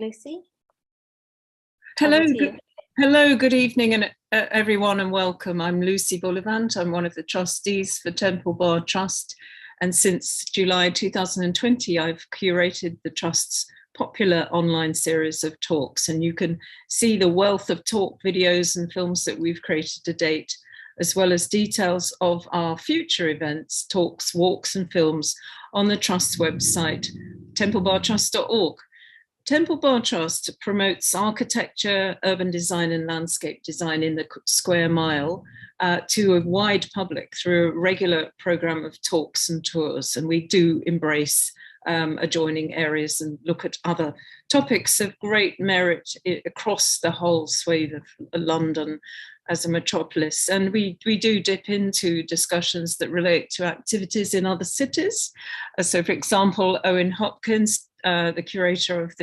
Lucy? Hello, Over to you. hello, good evening, and everyone, and welcome. I'm Lucy Bolivant. I'm one of the trustees for Temple Bar Trust, and since July 2020, I've curated the Trust's popular online series of talks, and you can see the wealth of talk videos and films that we've created to date, as well as details of our future events, talks, walks, and films on the Trust's website, templebartrust.org. Temple Bar Trust promotes architecture, urban design, and landscape design in the square mile to a wide public through a regular program of talks and tours. And we do embrace adjoining areas and look at other topics of great merit across the whole swathe of London as a metropolis. And we do dip into discussions that relate to activities in other cities. So, for example, Owen Hopkins, the curator of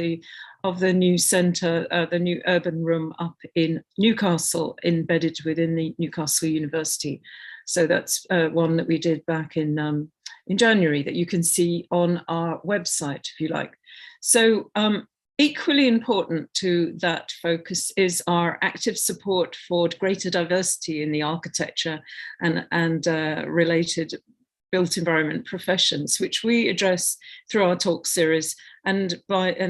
the new centre, the new urban room up in Newcastle, embedded within the Newcastle University. So that's one that we did back in January that you can see on our website, if you like. So equally important to that focus is our active support for greater diversity in the architecture and related built environment professions, which we address through our talk series and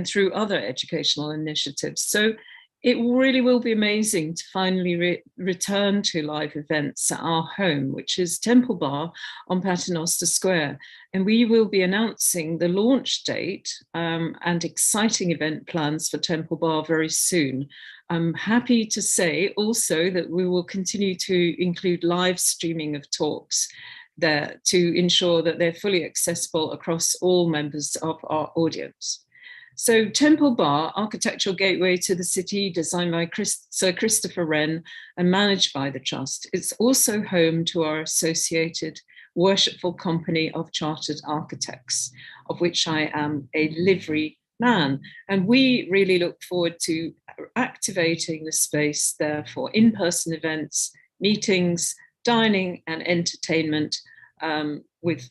through other educational initiatives. So it really will be amazing to finally return to live events at our home, which is Temple Bar on Paternoster Square. And we will be announcing the launch date and exciting event plans for Temple Bar very soon. I'm happy to say also that we will continue to include live streaming of talks there to ensure that they're fully accessible across all members of our audience. So Temple Bar, architectural gateway to the city, designed by Sir Christopher Wren and managed by the Trust. It's also home to our associated worshipful company of chartered architects, of which I am a livery man. And we really look forward to activating the space there for in-person events, meetings, dining and entertainment with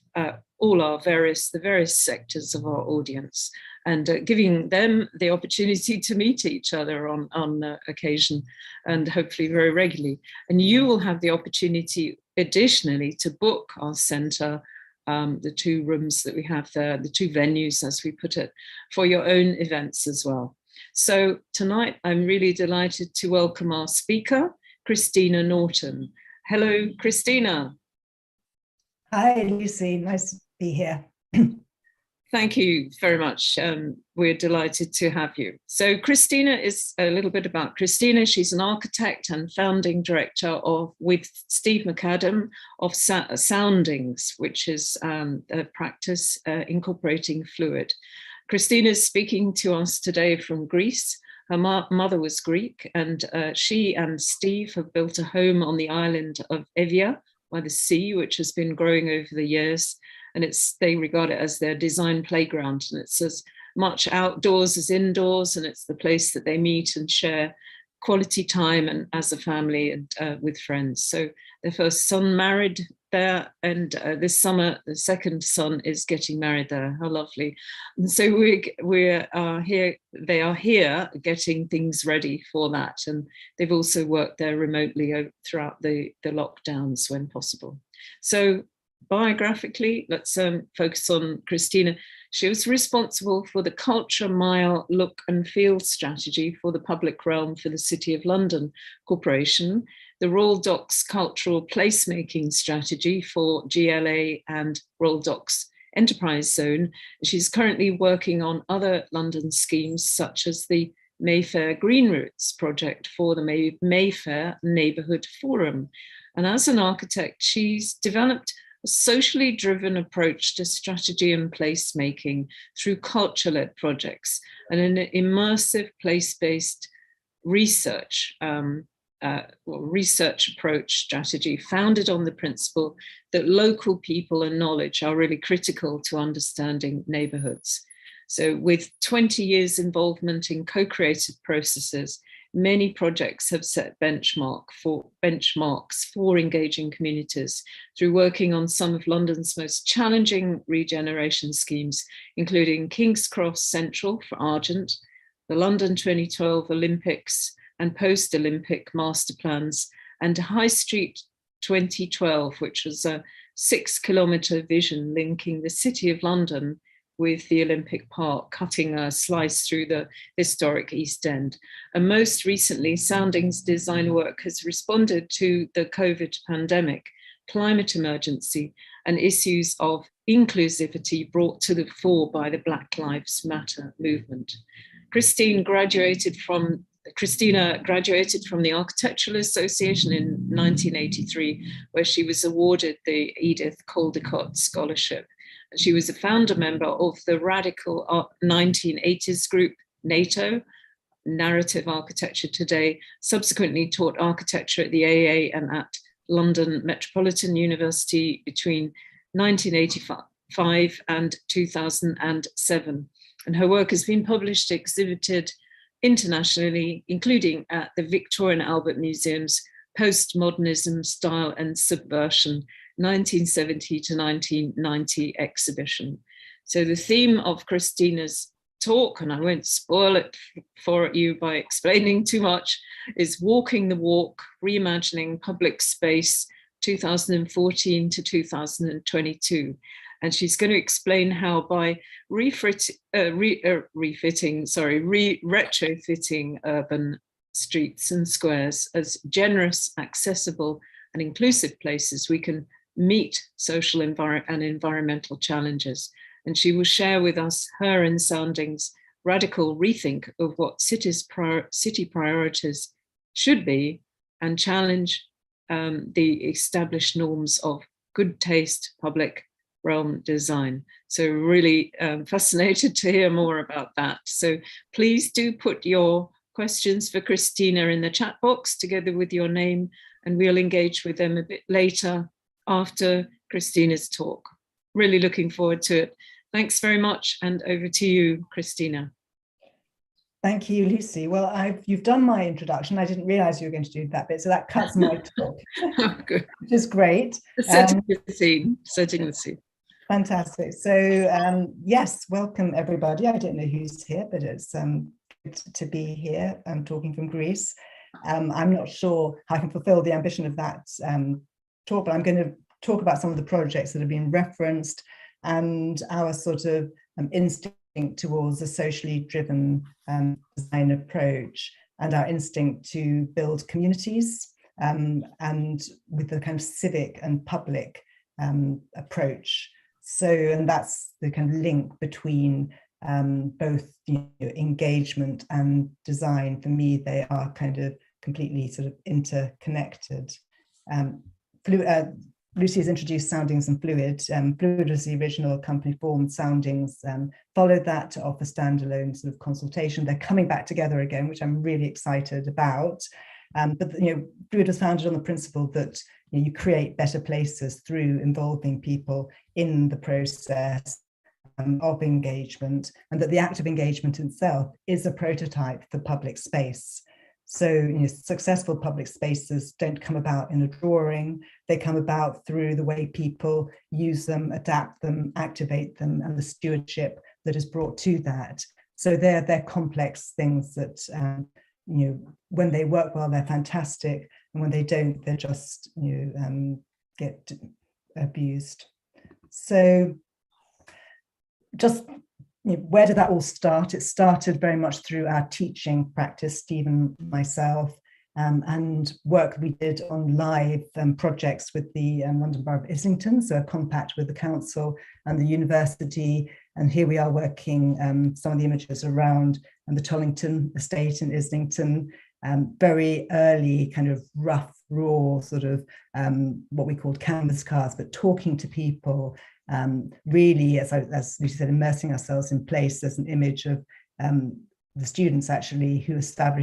all the various sectors of our audience, and giving them the opportunity to meet each other on occasion and hopefully very regularly. And you will have the opportunity additionally to book our centre, the two rooms that we have there, the two venues as we put it, for your own events as well. So tonight I'm really delighted to welcome our speaker, Christina Norton. Hello, Christina. Hi, Lucy. Nice to be here. Thank you very much. We're delighted to have you. So Christina is a little bit about Christina. She's an architect and founding director with Steve McAdam of Soundings, which is a practice incorporating fluid. Christina is speaking to us today from Greece. Her mother was Greek, and she and Steve have built a home on the island of Evia by the sea, which has been growing over the years. And they regard it as their design playground. And it's as much outdoors as indoors, and it's the place that they meet and share quality time and as a family and with friends. So their first son married there, and this summer the second son is getting married there. How lovely. And so we are here, they are here getting things ready for that, and they've also worked there remotely throughout the lockdowns when possible. So biographically, let's focus on Christina. She was responsible for the Culture Mile look and feel strategy for the public realm for the City of London Corporation, the Royal Docks Cultural Placemaking strategy for GLA and Royal Docks Enterprise Zone. She's currently working on other London schemes, such as the Mayfair Green Routes project for the Mayfair Neighbourhood Forum. And as an architect, she's developed a socially driven approach to strategy and placemaking through culture-led projects and an immersive place-based research approach strategy founded on the principle that local people and knowledge are really critical to understanding neighbourhoods. So with 20 years involvement in co-creative processes, many projects have set benchmarks for engaging communities through working on some of London's most challenging regeneration schemes, including King's Cross Central for Argent, the London 2012 Olympics and post-Olympic master plans, and High Street 2012, which was a 6-kilometre vision linking the City of London with the Olympic Park, cutting a slice through the historic East End. And most recently, Soundings design work has responded to the COVID pandemic, climate emergency, and issues of inclusivity brought to the fore by the Black Lives Matter movement. Christina graduated from the Architectural Association in 1983, where she was awarded the Edith Caldecott Scholarship. She was a founder member of the radical 1980s group NATO, Narrative Architecture Today, subsequently taught architecture at the AA and at London Metropolitan University between 1985 and 2007. And her work has been published, exhibited internationally, including at the Victoria and Albert Museum's Postmodernism, Style and Subversion 1970 to 1990 exhibition. So the theme of Christina's talk, and I won't spoil it for you by explaining too much, is Walking the Walk, Reimagining Public Space 2014 to 2022. And she's going to explain how by retrofitting urban streets and squares as generous, accessible and inclusive places, we can meet social and environmental challenges. And she will share with us her and Soundings' radical rethink of what city priorities should be, and challenge the established norms of good taste public realm design. So really fascinated to hear more about that. So please do put your questions for Christina in the chat box together with your name, and we'll engage with them a bit later after Christina's talk. Really looking forward to it. Thanks very much, and over to you, Christina. Thank you, Lucy. Well, you've done my introduction. I didn't realize you were going to do that bit, so that cuts my talk, Oh, good. Which is great. Setting the scene. Fantastic. So yes, welcome everybody. I don't know who's here, but it's good to be here. I'm talking from Greece. I'm not sure how I can fulfill the ambition of that talk, but I'm going to talk about some of the projects that have been referenced and our sort of instinct towards a socially driven design approach, and our instinct to build communities and with the kind of civic and public approach. So, and that's the kind of link between both engagement and design. For me, they are kind of completely sort of interconnected. Lucy has introduced Soundings and Fluid. Fluid was the original company formed. Soundings followed that to offer standalone sort of consultation. They're coming back together again, which I'm really excited about. But Fluid was founded on the principle that you create better places through involving people in the process of engagement, and that the act of engagement itself is a prototype for public space. So successful public spaces don't come about in a drawing. They come about through the way people use them, adapt them, activate them, and the stewardship that is brought to that. So they're complex things that when they work well, they're fantastic, and when they don't, they're just get abused. So just where did that all start? It started very much through our teaching practice, Stephen, myself, and work we did on live projects with the London Borough of Islington, so a compact with the council and the university. And here we are working some of the images around the Tollington estate in Islington, very early kind of rough, raw sort of what we called canvas cars, but talking to people, really, as Lucy said, immersing ourselves in place. There's an image of the students actually who set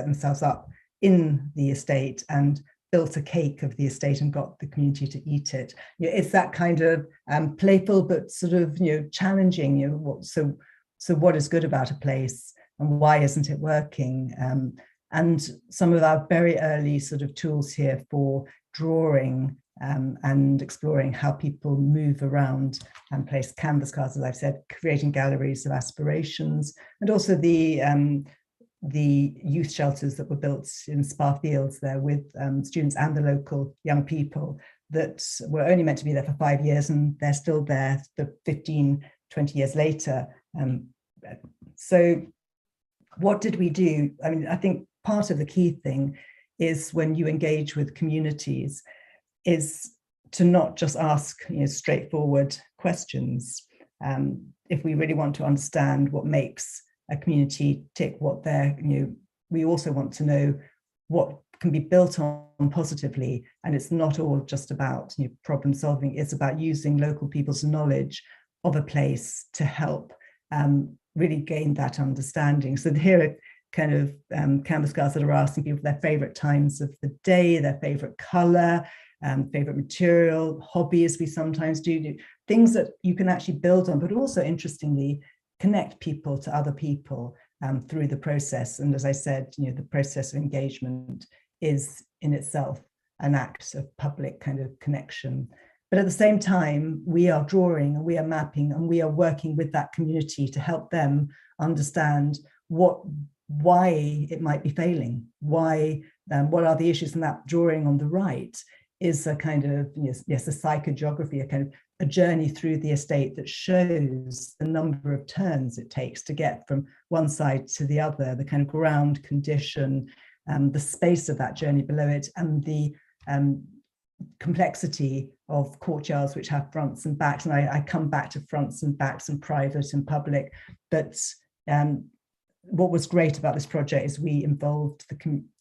themselves up in the estate and built a cake of the estate and got the community to eat it. It's that kind of playful but sort of challenging. So what is good about a place and why isn't it working? And some of our very early sort of tools here for drawing and exploring how people move around and place canvas cards, as I've said, creating galleries of aspirations, and also the youth shelters that were built in Spa Fields there with students and the local young people that were only meant to be there for 5 years, and they're still there for 15, 20 years later. So what did we do? I mean, I think part of the key thing is when you engage with communities is to not just ask straightforward questions. If we really want to understand what makes a community tick, what they're, we also want to know what can be built on positively. And it's not all just about problem solving, it's about using local people's knowledge of a place to help really gain that understanding. So here are kind of canvas cards that are asking people their favorite times of the day, their favorite color, favorite material, hobbies we sometimes do, things that you can actually build on, but also interestingly, connect people to other people through the process. And as I said, the process of engagement is in itself an act of public kind of connection. But at the same time, we are drawing and we are mapping and we are working with that community to help them understand why it might be failing, what are the issues. And that drawing on the right is a kind of, yes, a psychogeography, a kind of a journey through the estate that shows the number of turns it takes to get from one side to the other, the kind of ground condition, the space of that journey below it, and the complexity of courtyards which have fronts and backs. And I come back to fronts and backs and private and public. But what was great about this project is we involved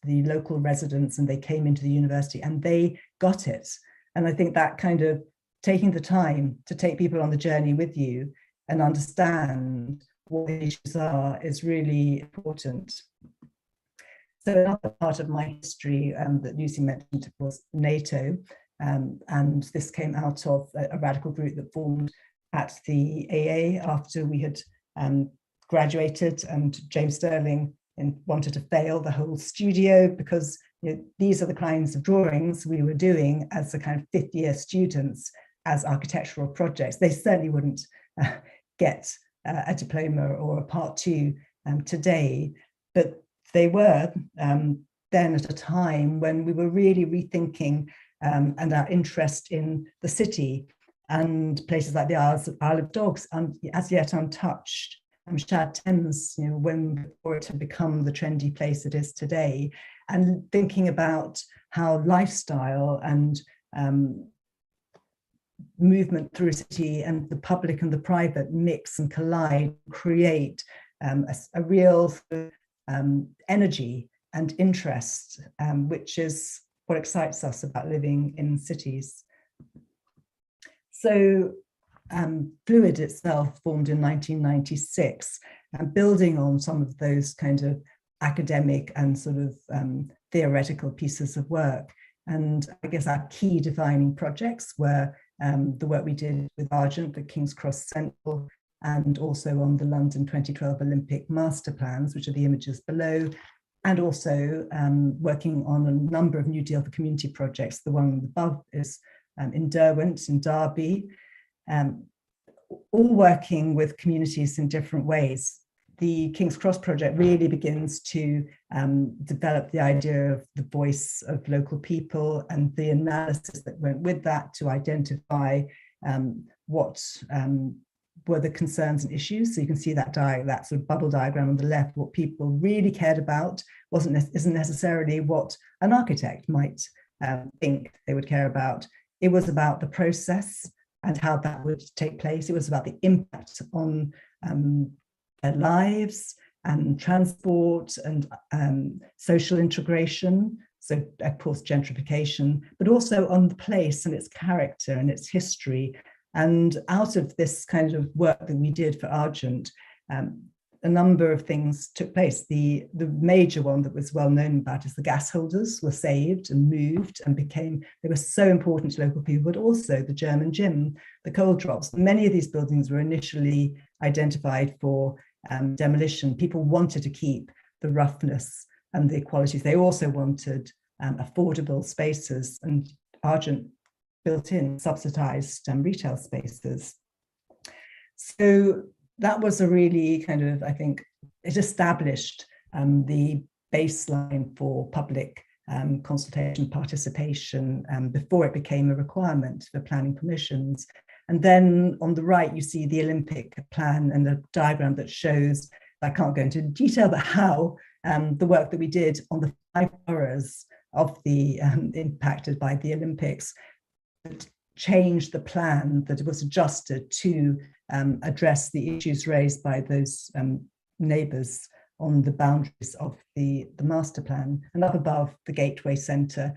the local residents, and they came into the university and they got it. And I think that kind of taking the time to take people on the journey with you and understand what the issues are is really important. So another part of my history that Lucy mentioned was NATO, and this came out of a radical group that formed at the AA after we had graduated, and James Sterling wanted to fail the whole studio because these are the kinds of drawings we were doing as a kind of fifth-year students as architectural projects. They certainly wouldn't get a diploma or a part 2 today, but they were then at a time when we were really rethinking and our interest in the city and places like the Isle of Dogs, as yet untouched, Shad Thames, before it had become the trendy place it is today, and thinking about how lifestyle and movement through a city and the public and the private mix and collide, create a real energy and interest, which is what excites us about living in cities. So Fluid itself formed in 1996, and building on some of those kind of academic and sort of theoretical pieces of work. And I guess our key defining projects were the work we did with Argent at King's Cross Central, and also on the London 2012 Olympic master plans, which are the images below, and also working on a number of New Deal for Community projects. The one above is in Derwent, in Derby, all working with communities in different ways. The King's Cross project really begins to develop the idea of the voice of local people and the analysis that went with that to identify what were the concerns and issues. So you can see that sort of bubble diagram on the left. What people really cared about isn't necessarily what an architect might think they would care about. It was about the process and how that would take place. It was about the impact on their lives and transport and social integration. So of course, gentrification, but also on the place and its character and its history. And out of this kind of work that we did for Argent, a number of things took place. The major one that was well known about is the gas holders were saved and moved and they were so important to local people, but also the German gym, the coal drops. Many of these buildings were initially identified for demolition. People wanted to keep the roughness and the qualities. They also wanted affordable spaces. And Argent built-in subsidized retail spaces. So that was a really kind of, I think, it established the baseline for public consultation participation before it became a requirement for planning permissions. And then on the right, you see the Olympic plan and a diagram that shows, I can't go into detail, but how the work that we did on the 5 boroughs of the impacted by the Olympics changed the plan, that it was adjusted to address the issues raised by those neighbours on the boundaries of the master plan. And up above the Gateway Centre,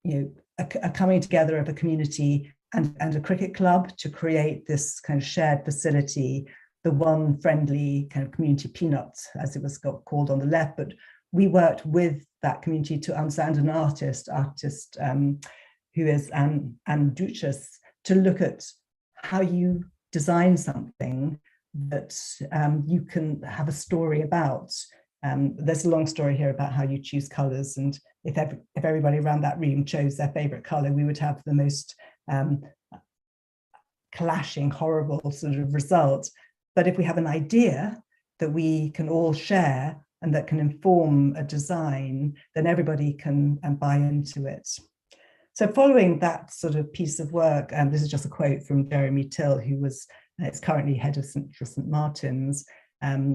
a coming together of a community and a cricket club to create this kind of shared facility, the one friendly kind of community peanut, as it was called on the left. But we worked with that community to understand an artist who is Anne Duchess, to look at how you design something that you can have a story about. There's a long story here about how you choose colours, and if everybody around that room chose their favourite colour, we would have the most clashing, horrible sort of result. But if we have an idea that we can all share and that can inform a design, then everybody can buy into it. So following that sort of piece of work, this is just a quote from Jeremy Till, who is currently head of St Martin's,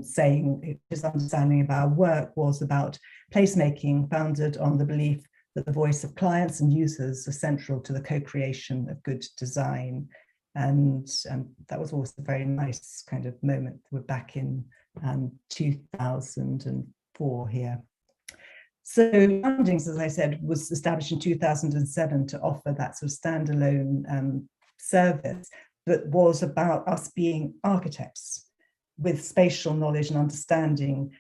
saying his understanding of our work was about placemaking founded on the belief that the voice of clients and users are central to the co-creation of good design. And that was also a very nice kind of moment. We're back in 2004 here. So Foundings, as I said, was established in 2007 to offer that sort of standalone service that was about us being architects with spatial knowledge and understanding,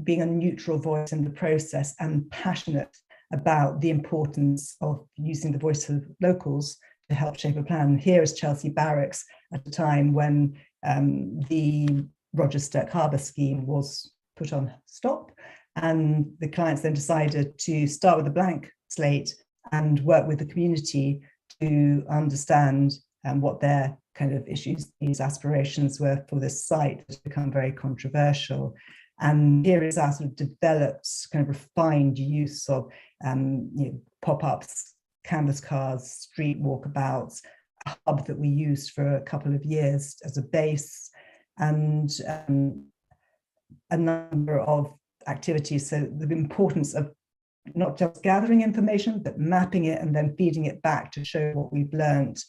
being a neutral voice in the process and passionate about the importance of using the voice of locals to help shape a plan. Here is Chelsea Barracks at a time when the Roger Stirk Harbour scheme was put on stop. And the clients then decided to start with a blank slate and work with the community to understand what their kind of issues, these aspirations were for this site that's become very controversial. And here is our sort of developed, kind of refined use of pop-ups, canvas cars, street walkabouts, a hub that we used for a couple of years as a base, and a number of activities. So the importance of not just gathering information, but mapping it and then feeding it back to show what we've learned.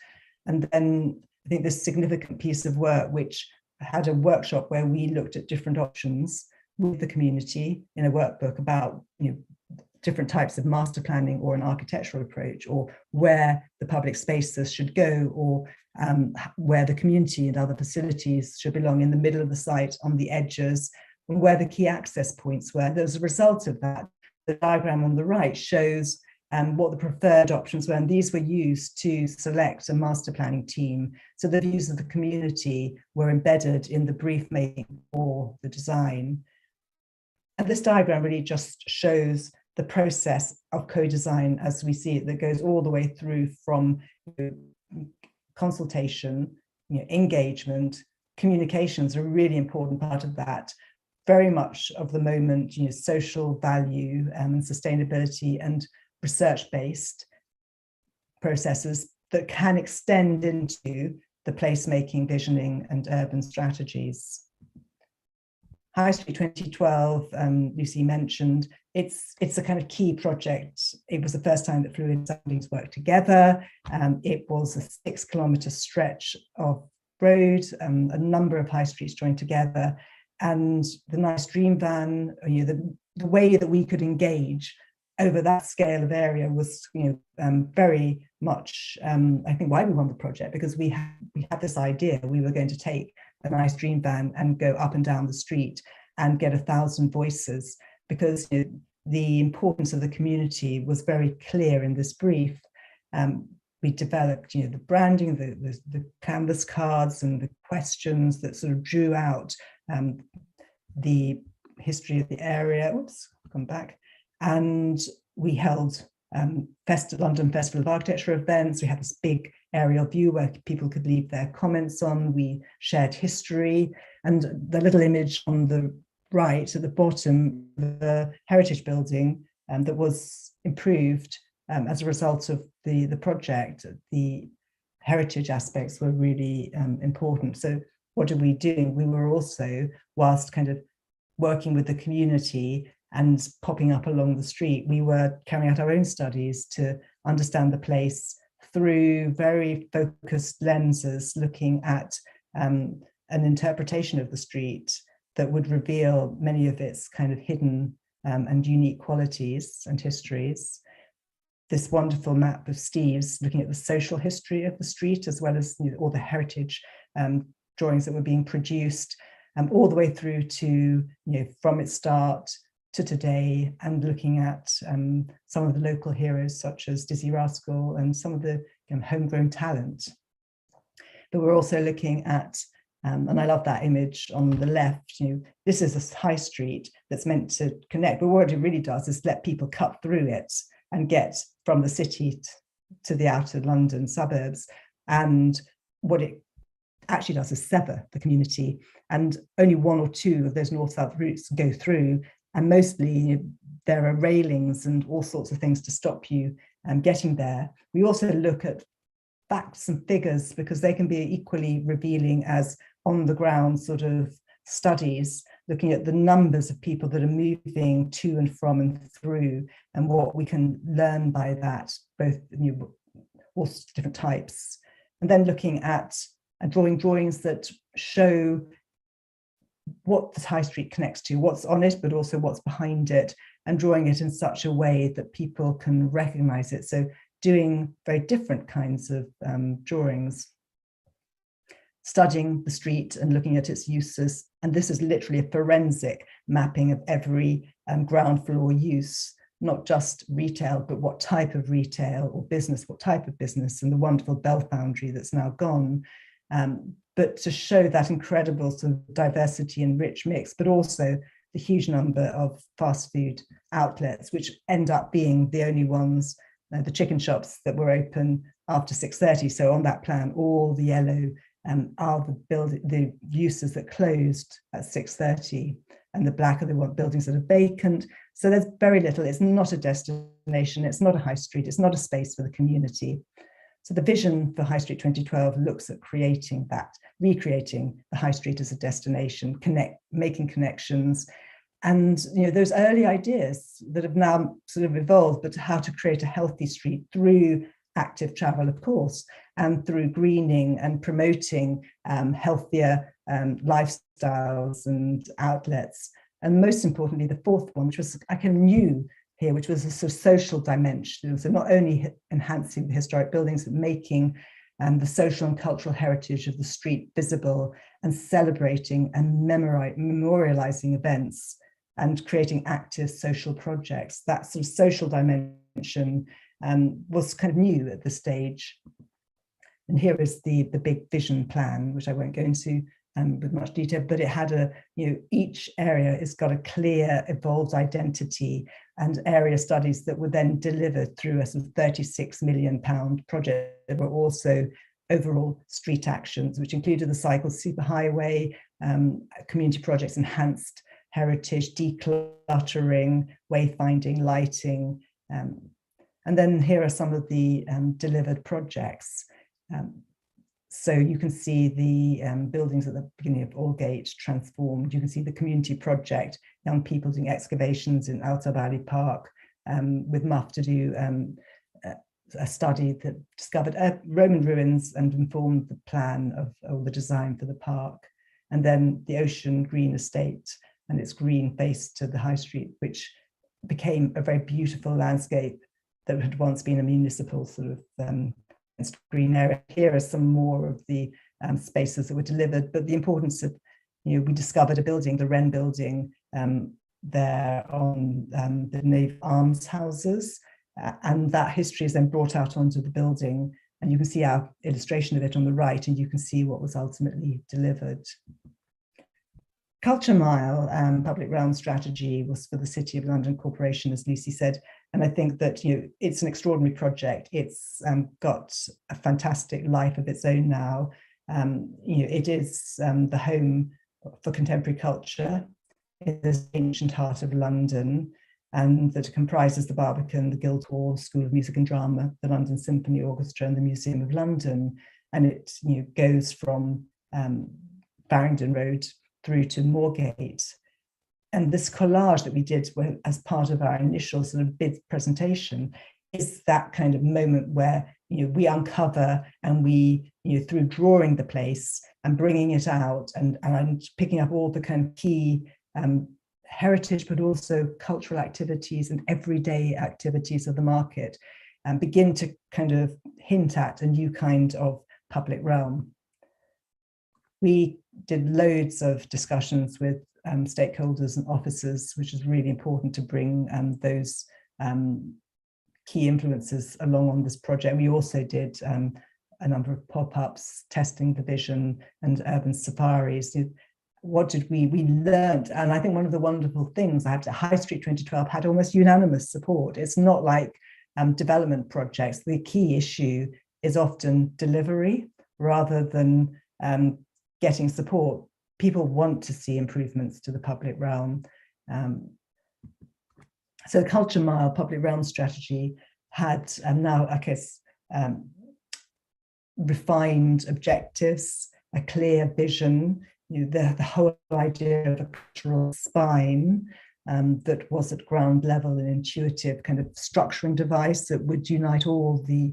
And then I think this significant piece of work, which had a workshop where we looked at different options with the community in a workbook about different types of master planning or an architectural approach, or where the public spaces should go, or where the community and other facilities should belong in the middle of the site, on the edges, and where the key access points were. As a result of that, the diagram on the right shows what the preferred options were, and these were used to select a master planning team. So the views of the community were embedded in the brief making for the design. And this diagram really just shows the process of co-design as we see it, that goes all the way through from consultation, engagement, communications are a really important part of that. Very much of the moment, social value and sustainability and research-based processes that can extend into the placemaking, visioning, and urban strategies. High Street 2012, Lucy mentioned, it's a kind of key project. It was the first time that Fluid Soundings worked together. It was a 6-kilometre stretch of road, a number of high streets joined together. And the nice dream van, the way that we could engage over that scale of area was, very much, I think, why we won the project, because we had this idea we were going to take a nice dream van and go up and down the street and get 1,000 voices, because the importance of the community was very clear in this brief. We developed, the branding, the canvas cards, and the questions that sort of drew out the history of the area. Oops, come back. And we held London Festival of Architecture events. We had this big aerial view where people could leave their comments on. We shared history, and the little image on the right at the bottom, the heritage building that was improved as a result of the project. The heritage aspects were really important. So what are we doing? We were also, whilst kind of working with the community and popping up along the street, we were carrying out our own studies to understand the place through very focused lenses, looking at an interpretation of the street that would reveal many of its kind of hidden and unique qualities and histories. This wonderful map of Steve's looking at the social history of the street, as well as all the heritage drawings that were being produced, all the way through to, from its start to today, and looking at some of the local heroes such as Dizzy Rascal and some of the homegrown talent. But we're also looking at, and I love that image on the left, this is a high street that's meant to connect, but what it really does is let people cut through it and get from the city to the outer London suburbs. And what it actually does is sever the community, and only one or two of those north-south routes go through, and mostly there are railings and all sorts of things to stop you getting there. We also look at facts and figures because they can be equally revealing as on-the-ground sort of studies, looking at the numbers of people that are moving to and from and through, and what we can learn by that, both all different types. And then looking at and drawing drawings that show what the high street connects to, what's on it, but also what's behind it, and drawing it in such a way that people can recognize it. So doing very different kinds of drawings, studying the street and looking at its uses. And this is literally a forensic mapping of every ground floor use, not just retail, but what type of retail or business, what type of business, and the wonderful Bell Foundry that's now gone. But to show that incredible sort of diversity and rich mix, but also the huge number of fast food outlets, which end up being the only ones, the chicken shops that were open after 6:30. So on that plan, all the yellow are the uses that closed at 6:30, and the black are the buildings that are vacant. So there's very little. It's not a destination. It's not a high street. It's not a space for the community. So the vision for High Street 2012 looks at creating that, recreating the high street as a destination, making connections, and those early ideas that have now sort of evolved, but how to create a healthy street through active travel, of course, and through greening and promoting healthier lifestyles and outlets. And most importantly, the fourth one, which was I kind of new here, which was a sort of social dimension. So not only enhancing the historic buildings, but making the social and cultural heritage of the street visible, and celebrating and memorializing events and creating active social projects. That sort of social dimension was kind of new at this stage. And here is the big vision plan, which I won't go into with much detail, but it had each area has got a clear evolved identity and area studies that were then delivered through a sort of £36 million project. There were also overall street actions, which included the cycle superhighway, community projects, enhanced heritage, decluttering, wayfinding, lighting. And then here are some of the delivered projects. So you can see the buildings at the beginning of Aldgate transformed. You can see the community project, young people doing excavations in Alta Valley Park with MUF to do a study that discovered Roman ruins and informed the plan of the design for the park. And then the Ocean Green Estate and its green face to the high street, which became a very beautiful landscape that had once been a municipal sort of green area. Here are some more of the spaces that were delivered, but the importance of, we discovered a building, the Wren building, there on the Navy Arms houses, and that history is then brought out onto the building, and you can see our illustration of it on the right, and you can see what was ultimately delivered. Culture Mile public realm strategy was for the City of London Corporation, as Lucy said, And I think that, it's an extraordinary project. It's got a fantastic life of its own now. It is the home for contemporary culture in this ancient heart of London, and that comprises the Barbican, the Guildhall School of Music and Drama, the London Symphony Orchestra, and the Museum of London. And it goes from Farringdon Road through to Moorgate. And this collage that we did as part of our initial sort of bid presentation is that kind of moment where we uncover, and we through drawing the place and bringing it out and picking up all the kind of key heritage, but also cultural activities and everyday activities of the market, and begin to kind of hint at a new kind of public realm. We did loads of discussions with stakeholders and officers, which is really important to bring those key influences along on this project. We also did a number of pop-ups, testing the vision, and urban safaris. What did we learned? And I think one of the wonderful things, High Street 2012 had almost unanimous support. It's not like development projects. The key issue is often delivery rather than getting support. People want to see improvements to the public realm. So the Culture Mile public realm strategy had now, I guess, refined objectives, a clear vision, the whole idea of a cultural spine that was at ground level, an intuitive kind of structuring device that would unite all the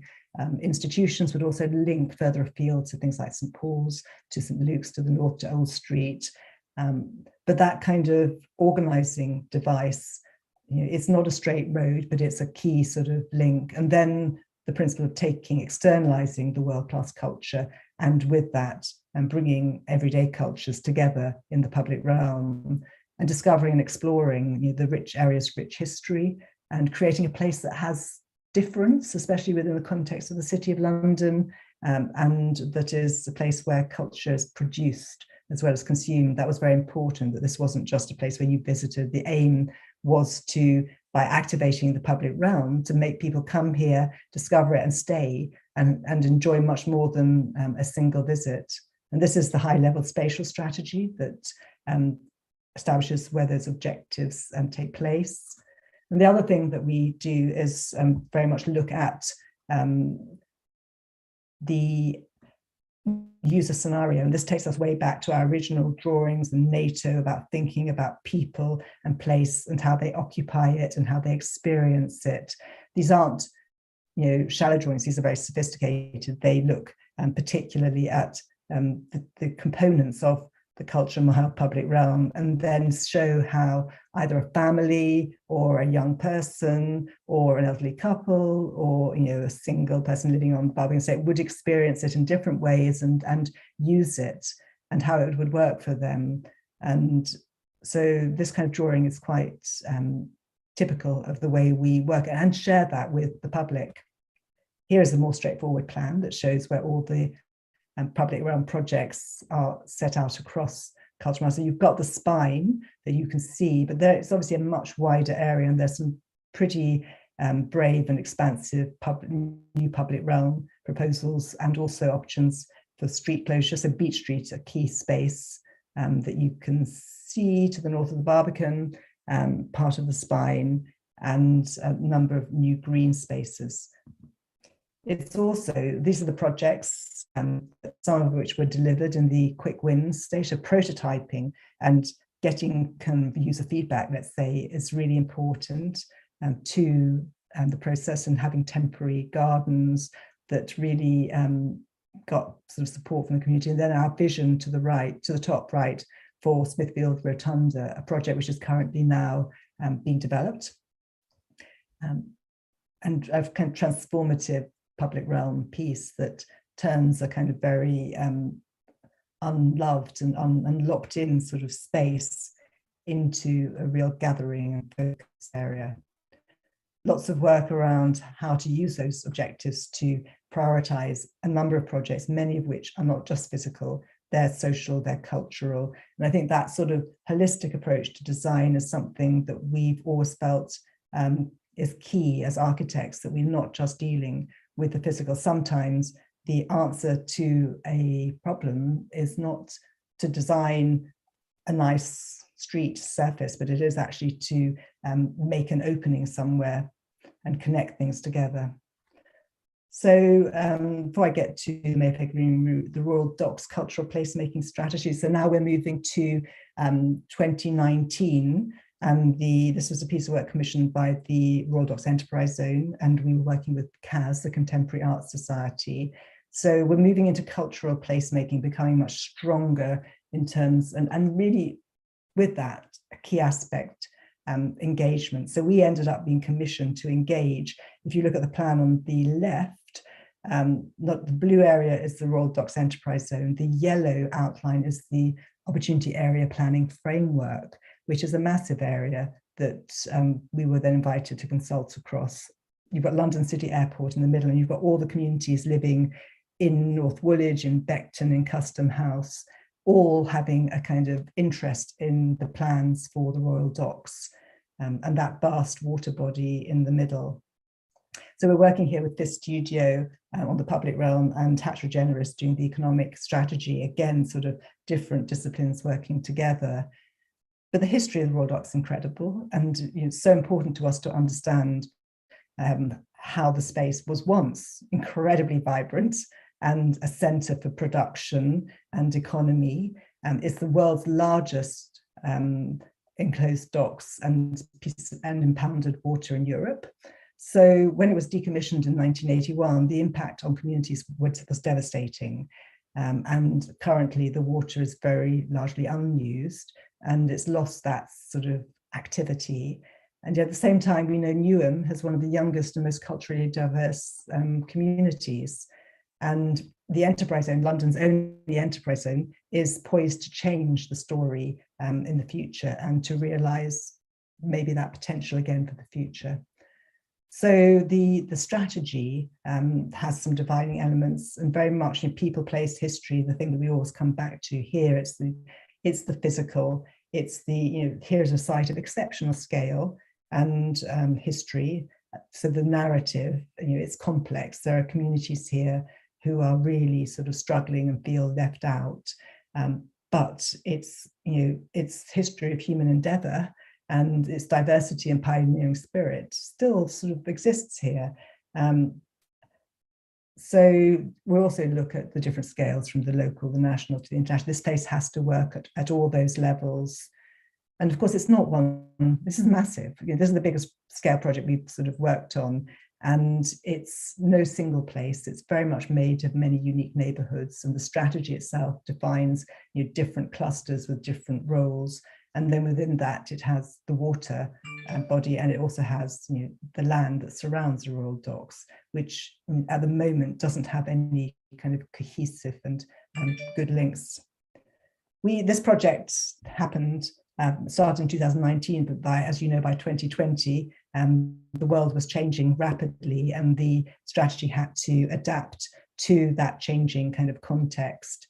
institutions, would also link further afield to things like St. Paul's, to St. Luke's, to the north, to Old Street. But that kind of organizing device, it's not a straight road, but it's a key sort of link. And then the principle of externalizing the world-class culture, and with that, and bringing everyday cultures together in the public realm, and discovering and exploring the rich areas, rich history, and creating a place that has difference, especially within the context of the City of London, and that is a place where culture is produced as well as consumed. That was very important, that this wasn't just a place where you visited. The aim was to, by activating the public realm, to make people come here, discover it and stay, and enjoy much more than a single visit. And this is the high-level spatial strategy that establishes where those objectives take place. And the other thing that we do is very much look at the user scenario. And this takes us way back to our original drawings and NATO, about thinking about people and place and how they occupy it and how they experience it. These aren't shallow drawings, these are very sophisticated. They look particularly at the components of the culture mile public realm, and then show how either a family or a young person or an elderly couple or a single person living on the Barbican estate would experience it in different ways and use it, and how it would work for them. And so this kind of drawing is quite typical of the way we work and share that with the public. Here is a more straightforward plan that shows where all the public realm projects are set out across Culture Mile. So you've got the spine that you can see, but it's obviously a much wider area, and there's some pretty brave and expansive new public realm proposals, and also options for street closure. So Beach Street, a key space that you can see to the north of the Barbican, part of the spine, and a number of new green spaces. It's also, these are the projects, some of which were delivered in the quick wins stage of prototyping, and getting kind of user feedback, let's say, is really important to the process, and having temporary gardens that really got sort of support from the community. And then our vision to the right, to the top right, for Smithfield Rotunda, a project which is currently now being developed, and a kind of transformative public realm piece that turns a kind of very unloved and locked in sort of space into a real gathering and focus area. Lots of work around how to use those objectives to prioritize a number of projects, many of which are not just physical, they're social, they're cultural. And I think that sort of holistic approach to design is something that we've always felt is key as architects, that we're not just dealing with the physical. Sometimes the answer to a problem is not to design a nice street surface, but it is actually to make an opening somewhere and connect things together. So before I get to Mayfair Green Route, the Royal Docks Cultural Placemaking Strategy. So now we're moving to 2019, and this was a piece of work commissioned by the Royal Docks Enterprise Zone, and we were working with CAS, the Contemporary Art Society. So we're moving into cultural placemaking, becoming much stronger in terms, and really with that, a key aspect, engagement. So we ended up being commissioned to engage. If you look at the plan on the left, not the blue area is the Royal Docks Enterprise Zone. The yellow outline is the Opportunity Area Planning Framework, which is a massive area that we were then invited to consult across. You've got London City Airport in the middle, and you've got all the communities living in North Woolwich, in Beckton, in Custom House, all having a kind of interest in the plans for the Royal Docks, and that vast water body in the middle. So we're working here with this studio on the public realm, and Hatcher Generis doing the economic strategy, again, sort of different disciplines working together. But the history of the Royal Docks is incredible, and it's so important to us to understand how the space was once incredibly vibrant and a centre for production and economy. It's the world's largest enclosed docks and impounded water in Europe. So when it was decommissioned in 1981, the impact on communities was devastating. And currently the water is very largely unused, and it's lost that sort of activity. And yet at the same time, we know Newham has one of the youngest and most culturally diverse communities. And the Enterprise Zone, London's only Enterprise Zone, is poised to change the story in the future, and to realise maybe that potential again for the future. So the strategy has some defining elements, and very much in people, place, history, the thing that we always come back to here. It's the physical. It's the, here's a site of exceptional scale and history. So the narrative, it's complex. There are communities here who are really sort of struggling and feel left out. But it's history of human endeavour, and its diversity and pioneering spirit still sort of exists here. So we'll also look at the different scales, from the local, the national to the international. This place has to work at all those levels. And of course, it's not one, this is massive. This is the biggest scale project we've sort of worked on. And it's no single place. It's very much made of many unique neighbourhoods, and the strategy itself defines different clusters with different roles. And then within that, it has the water body, and it also has the land that surrounds the Royal Docks, which at the moment doesn't have any kind of cohesive and good links. This project happened, started in 2019, but as you know, by 2020, the world was changing rapidly, and the strategy had to adapt to that changing kind of context.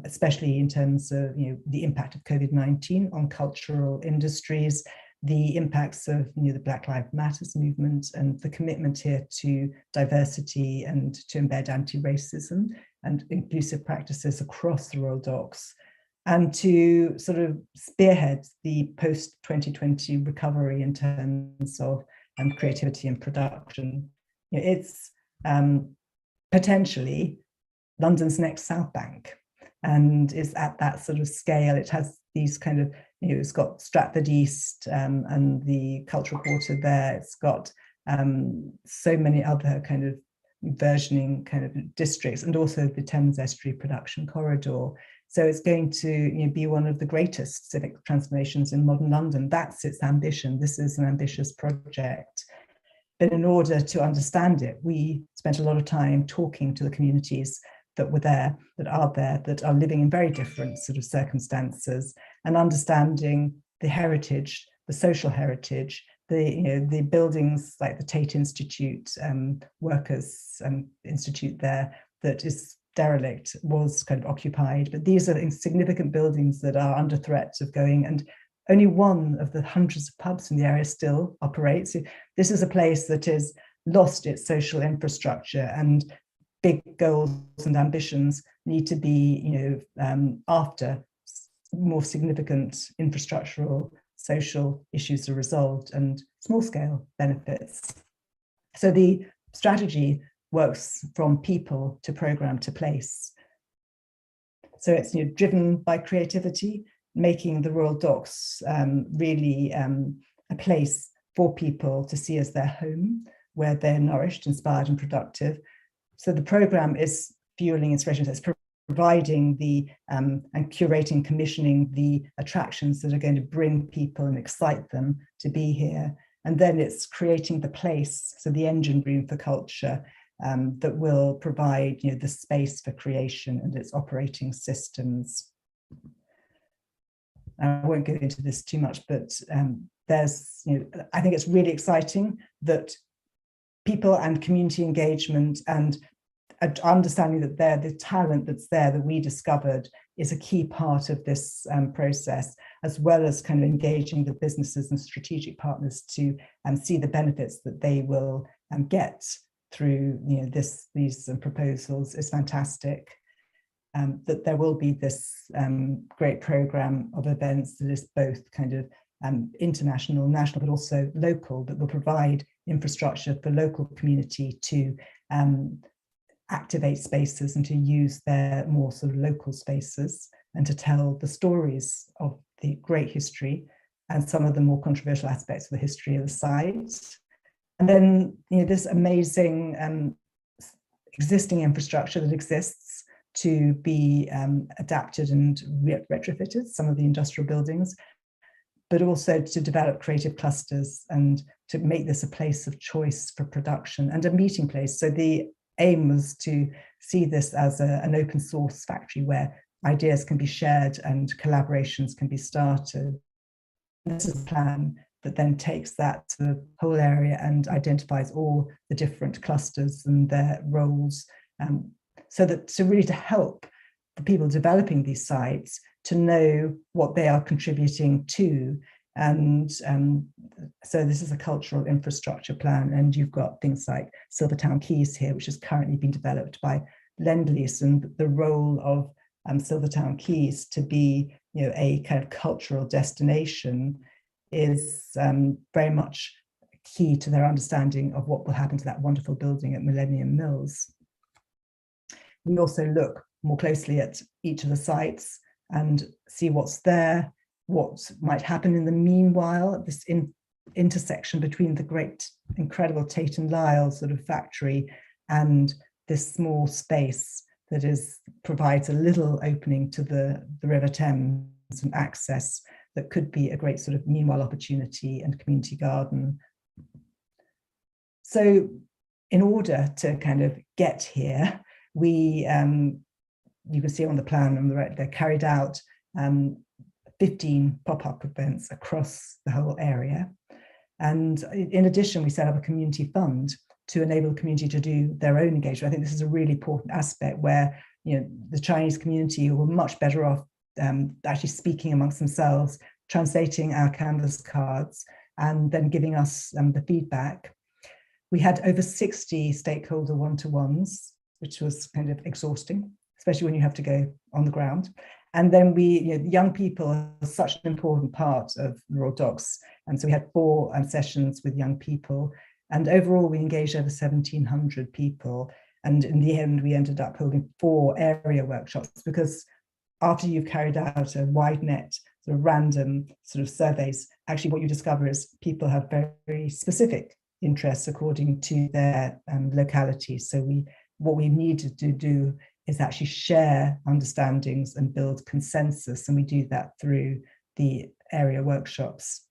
Especially in terms of the impact of COVID-19 on cultural industries, the impacts of the Black Lives Matter movement, and the commitment here to diversity and to embed anti-racism and inclusive practices across the Royal Docks, and to sort of spearhead the post-2020 recovery in terms of creativity and production. It's potentially London's next South Bank. And is at that sort of scale. It has these kind of, it's got Stratford East and the cultural quarter there. It's got so many other kind of versioning kind of districts, and also the Thames Estuary production corridor. So it's going to be one of the greatest civic transformations in modern London. That's its ambition. This is an ambitious project. But in order to understand it, we spent a lot of time talking to the communities that were there, that are living in very different sort of circumstances, and understanding the heritage, the social heritage, the buildings like the Tate Institute, Workers Institute there, that is derelict, was kind of occupied. But these are significant buildings that are under threat of going, and only one of the hundreds of pubs in the area still operates. This is a place that has lost its social infrastructure, and big goals and ambitions need to be, after more significant infrastructural, social issues are resolved and small-scale benefits. So the strategy works from people to program to place. So it's driven by creativity, making the Royal Docks really a place for people to see as their home, where they're nourished, inspired, and productive. So the program is fueling inspiration. So it's providing the and curating, commissioning the attractions that are going to bring people and excite them to be here. And then it's creating the place, so the engine room for culture, that will provide the space for creation and its operating systems. I won't go into this too much, but there's, I think it's really exciting that people and community engagement and understanding that the talent that's there that we discovered is a key part of this process, as well as kind of engaging the businesses and strategic partners to see the benefits that they will get through these proposals is fantastic. That there will be this great program of events that is both kind of international, national, but also local, that will provide infrastructure for local community to activate spaces and to use their more sort of local spaces and to tell the stories of the great history and some of the more controversial aspects of the history of the site. And then this amazing existing infrastructure that exists to be adapted and retrofitted, some of the industrial buildings, but also to develop creative clusters and to make this a place of choice for production and a meeting place. So the aim was to see this as an open source factory where ideas can be shared and collaborations can be started. This is a plan that then takes that to the whole area and identifies all the different clusters and their roles, so that to help the people developing these sites to know what they are contributing to. And so this is a cultural infrastructure plan, and you've got things like Silvertown Quays here, which is currently being developed by Lend-Lease, and the role of Silvertown Quays to be a kind of cultural destination is very much key to their understanding of what will happen to that wonderful building at Millennium Mills. We also look more closely at each of the sites and see what's there, what might happen in the meanwhile at this intersection between the great, incredible Tate and Lyle sort of factory and this small space that provides a little opening to the River Thames and access that could be a great sort of meanwhile opportunity and community garden. So in order to kind of get here, we, you can see on the plan on the right, they carried out 15 pop-up events across the whole area. And in addition, we set up a community fund to enable the community to do their own engagement. I think this is a really important aspect where the Chinese community were much better off actually speaking amongst themselves, translating our canvas cards, and then giving us the feedback. We had over 60 stakeholder one-to-ones, which was kind of exhausting, especially when you have to go on the ground. And then young people are such an important part of Royal Docks. And so we had 4 sessions with young people. And overall, we engaged over 1,700 people. And in the end, we ended up holding 4 area workshops, because after you've carried out a wide net, sort of random sort of surveys, actually what you discover is people have very, very specific interests according to their locality. So what we needed to do is actually share understandings and build consensus, and we do that through the area workshops.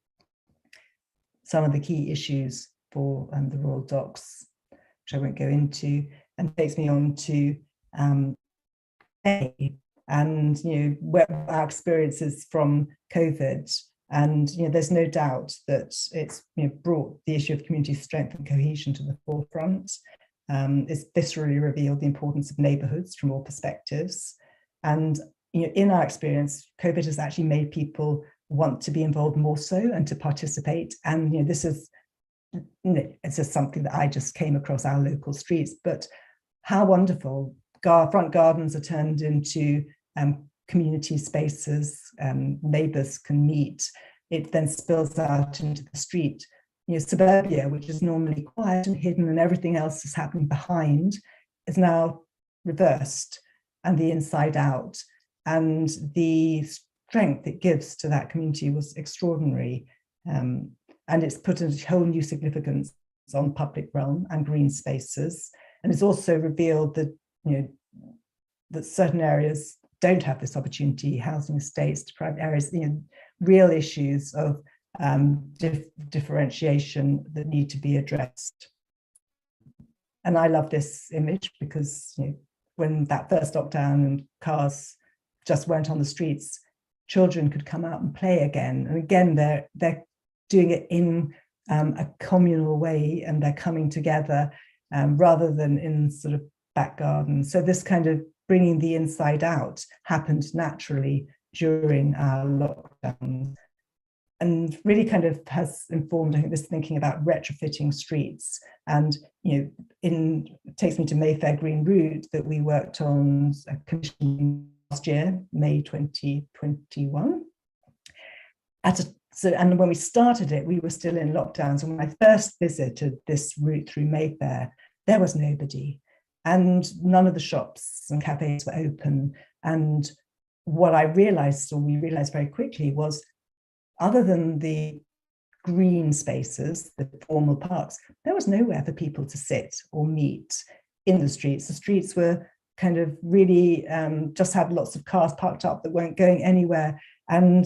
Some of the key issues for the Royal Docks, which I won't go into, and takes me on to and where our experiences from COVID. And there's no doubt that it's brought the issue of community strength and cohesion to the forefront. It's viscerally revealed the importance of neighbourhoods from all perspectives. And in our experience, COVID has actually made people want to be involved more so and to participate. And this is, it's just something that I just came across our local streets, but how wonderful. Front gardens are turned into community spaces, neighbours can meet. It then spills out into the street. Suburbia, which is normally quiet and hidden and everything else is happening behind, is now reversed and the inside out. And the strength it gives to that community was extraordinary. And it's put a whole new significance on public realm and green spaces. And it's also revealed that, that certain areas don't have this opportunity, housing estates, deprived areas, real issues of differentiation that need to be addressed. And I love this image because when that first lockdown and cars just weren't on the streets, children could come out and play again. And again, they're doing it in a communal way, and they're coming together rather than in sort of back gardens. So this kind of bringing the inside out happened naturally during our lockdown, and really kind of has informed, I think, this thinking about retrofitting streets. And it takes me to Mayfair Green Route that we worked on commissioning last year, May 2021. And when we started it, we were still in lockdowns. And when I first visited this route through Mayfair, there was nobody. And none of the shops and cafes were open. And what I realized, or we realized very quickly, was other than the green spaces, the formal parks, there was nowhere for people to sit or meet in the streets. The streets were kind of really just had lots of cars parked up that weren't going anywhere. And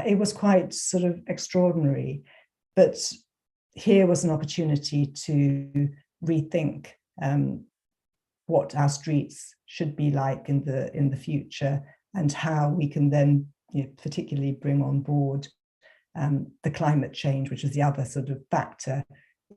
it was quite sort of extraordinary. But here was an opportunity to rethink what our streets should be like in the future, and how we can then particularly bring on board the climate change, which is the other sort of factor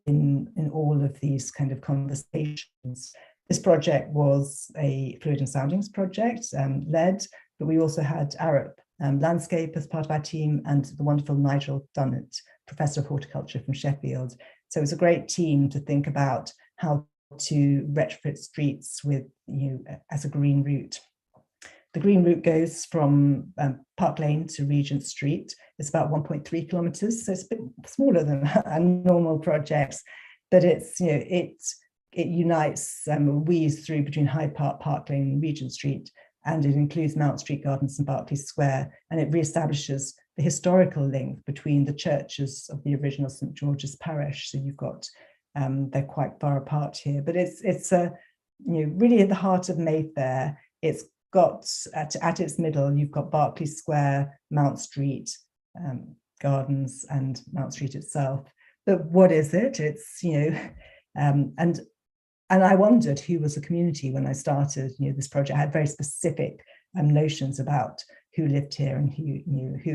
in all of these kind of conversations. This project was a fluid and soundings project led, but we also had Arup landscape as part of our team, and the wonderful Nigel Dunnett, Professor of Horticulture from Sheffield. So it was a great team to think about how to retrofit streets with as a green route. The green route goes from Park Lane to Regent Street. It's about 1.3 kilometres, so it's a bit smaller than our normal projects, but it's it unites weaves through between Hyde Park, Park Lane, and Regent Street, and it includes Mount Street Gardens and Berkeley Square, and it reestablishes the historical link between the churches of the original St George's Parish. So you've got they're quite far apart here, but it's really at the heart of Mayfair. It's got at its middle, you've got Berkeley Square, Mount Street Gardens, and Mount Street itself. But what is it? It's and I wondered who was the community when I started this project. I had very specific notions about who lived here and who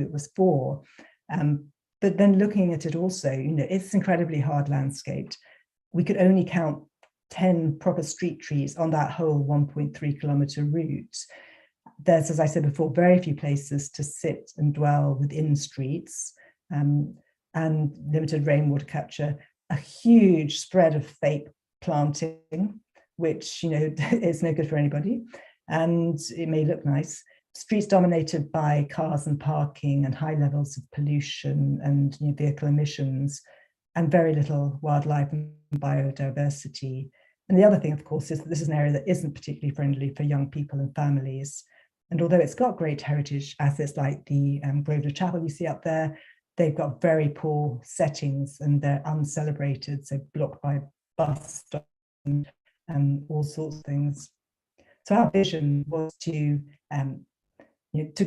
it was for. But then looking at it also, it's incredibly hard landscaped. We could only count 10 proper street trees on that whole 1.3 kilometre route. There's, as I said before, very few places to sit and dwell within streets, and limited rainwater capture, a huge spread of fake planting, which is no good for anybody, and it may look nice. Streets dominated by cars and parking and high levels of pollution and vehicle emissions, and very little wildlife and biodiversity. And the other thing, of course, is that this is an area that isn't particularly friendly for young people and families. And although it's got great heritage assets like the Grosvenor Chapel you see up there, they've got very poor settings and they're uncelebrated, so blocked by bus stops and all sorts of things. So our vision was to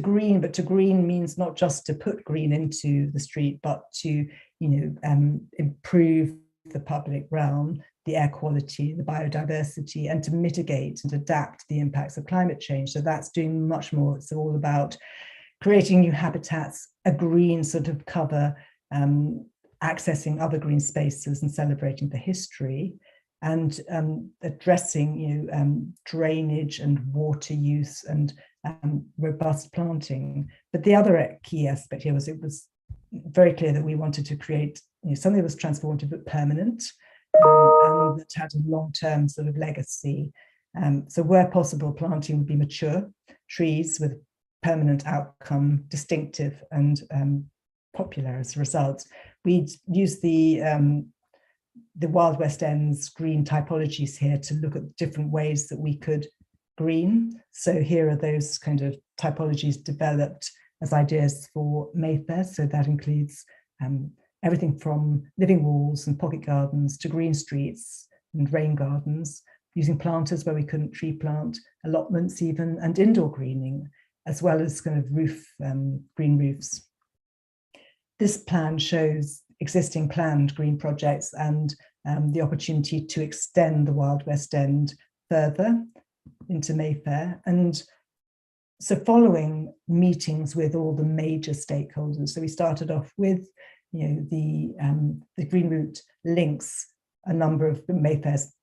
green, but to green means not just to put green into the street, but to improve the public realm, the air quality, the biodiversity, and to mitigate and adapt the impacts of climate change. So that's doing much more. It's all about creating new habitats, a green sort of cover, accessing other green spaces and celebrating the history. and addressing drainage and water use and robust planting. But the other key aspect here was it was very clear that we wanted to create something that was transformative but permanent, and that had a long-term sort of legacy. So where possible, planting would be mature trees with permanent outcome, distinctive and popular as a result. We'd use the Wild West End's green typologies here to look at different ways that we could green. So here are those kind of typologies developed as ideas for Mayfair. So that includes everything from living walls and pocket gardens to green streets and rain gardens, using planters where we couldn't tree plant, allotments even, and indoor greening, as well as kind of green roofs. This plan shows existing planned green projects and the opportunity to extend the Wild West End further into Mayfair. And so following meetings with all the major stakeholders, so we started off with the green route links a number of Mayfair's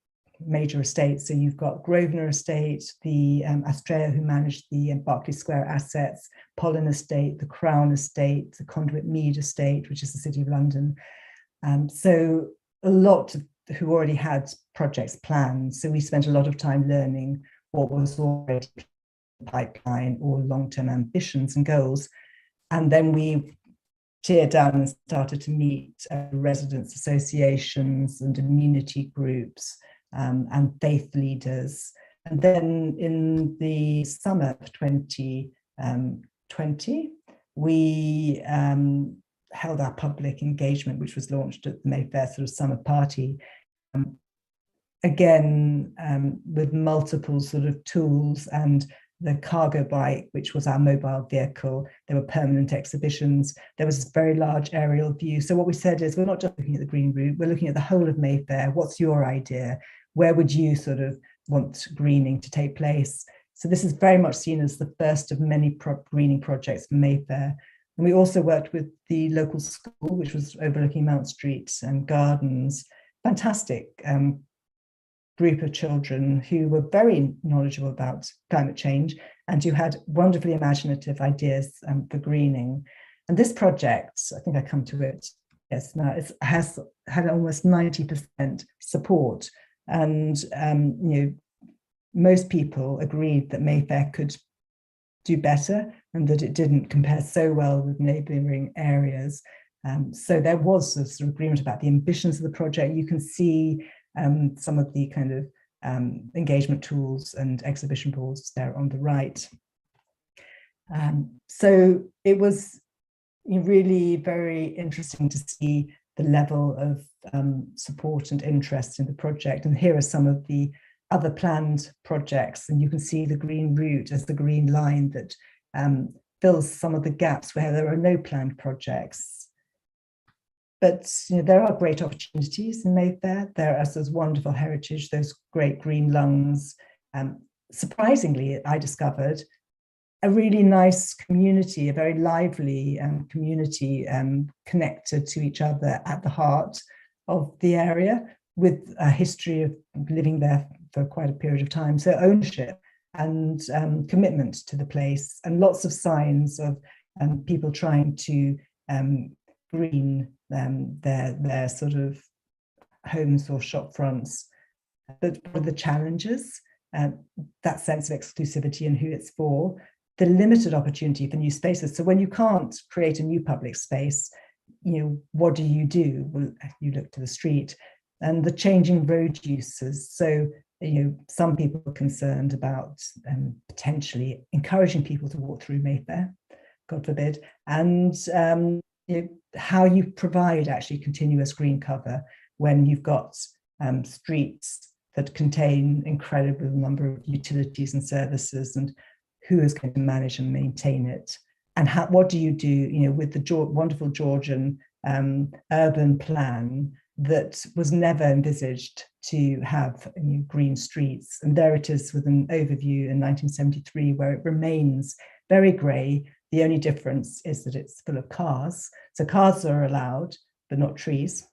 major estates. So you've got Grosvenor Estate, the Astrea, who managed the Berkeley Square assets, Pollen Estate, the Crown Estate, the Conduit Mead Estate, which is the City of London. So a lot who already had projects planned. So we spent a lot of time learning what was already in the pipeline or long-term ambitions and goals. And then we tiered down and started to meet residents associations and immunity groups and faith leaders. And then in the summer of 2020, we held our public engagement, which was launched at the Mayfair sort of summer party, again, with multiple sort of tools and the cargo bike, which was our mobile vehicle. There were permanent exhibitions. There was a very large aerial view. So what we said is, we're not just looking at the green route, we're looking at the whole of Mayfair. What's your idea? Where would you sort of want greening to take place? So this is very much seen as the first of many greening projects for Mayfair. And we also worked with the local school, which was overlooking Mount Street and Gardens. Fantastic group of children who were very knowledgeable about climate change and who had wonderfully imaginative ideas for greening. And this project, I think I come to it, yes, now it has had almost 90% support. And most people agreed that Mayfair could do better and that it didn't compare so well with neighbouring areas. So there was a sort of agreement about the ambitions of the project. You can see some of the kind of engagement tools and exhibition boards there on the right. So it was really very interesting to see the level of support and interest in the project. And here are some of the other planned projects, and you can see the green route as the green line that fills some of the gaps where there are no planned projects. But there are great opportunities in Mayfair. There is this wonderful heritage, those great green lungs. Surprisingly, I discovered a really nice community, a very lively community connected to each other at the heart of the area, with a history of living there for quite a period of time. So ownership and commitment to the place, and lots of signs of people trying to green their sort of homes or shop fronts. But what are the challenges? That sense of exclusivity and who it's for, the limited opportunity for new spaces. So when you can't create a new public space, what do? Well, you look to the street. And the changing road uses. So, some people are concerned about potentially encouraging people to walk through Mayfair, God forbid, and how you provide actually continuous green cover when you've got streets that contain incredible number of utilities and services, and who is going to manage and maintain it, and what do you do, with the wonderful Georgian urban plan that was never envisaged to have green streets. And there it is with an overview in 1973, where it remains very grey. The only difference is that it's full of cars. So cars are allowed, but not trees.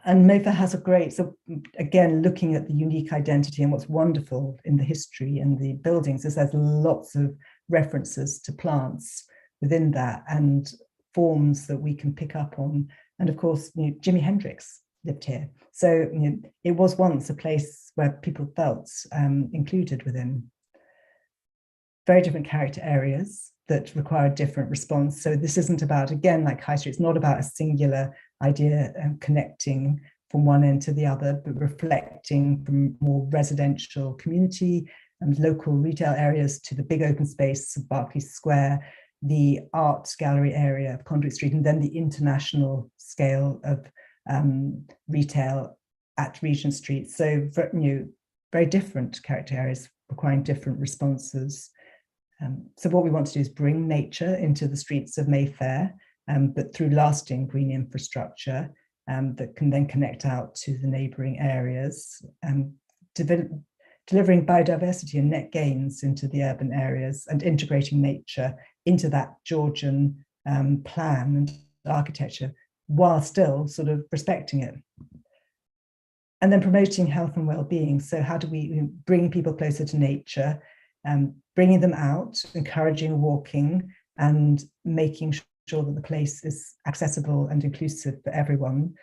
And Mayfair has a great, so again, looking at the unique identity and what's wonderful in the history and the buildings is there's lots of references to plants within that and forms that we can pick up on. And of course, Jimi Hendrix lived here. So it was once a place where people felt included within. Very different character areas that require a different response. So this isn't about, again, like High Street, it's not about a singular idea connecting from one end to the other, but reflecting from more residential community and local retail areas to the big open space of Berkeley Square, the art gallery area of Conduit Street, and then the international scale of retail at Regent Street. So very different character areas requiring different responses. So what we want to do is bring nature into the streets of Mayfair, but through lasting green infrastructure that can then connect out to the neighbouring areas, delivering biodiversity and net gains into the urban areas and integrating nature into that Georgian plan and architecture while still sort of respecting it. And then promoting health and well-being. So how do we bring people closer to nature, bringing them out, encouraging walking and making sure that the place is accessible and inclusive for everyone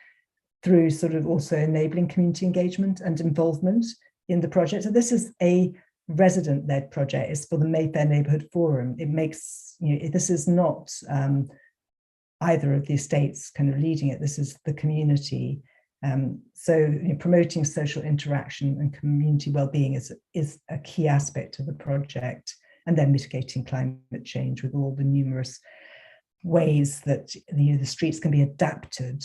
through sort of also enabling community engagement and involvement in the project. So this is a resident-led project. It's for the Mayfair Neighbourhood Forum. It makes, this is not either of the estates kind of leading it. This is the community. So promoting social interaction and community well-being is a key aspect of the project, and then mitigating climate change with all the numerous ways that the streets can be adapted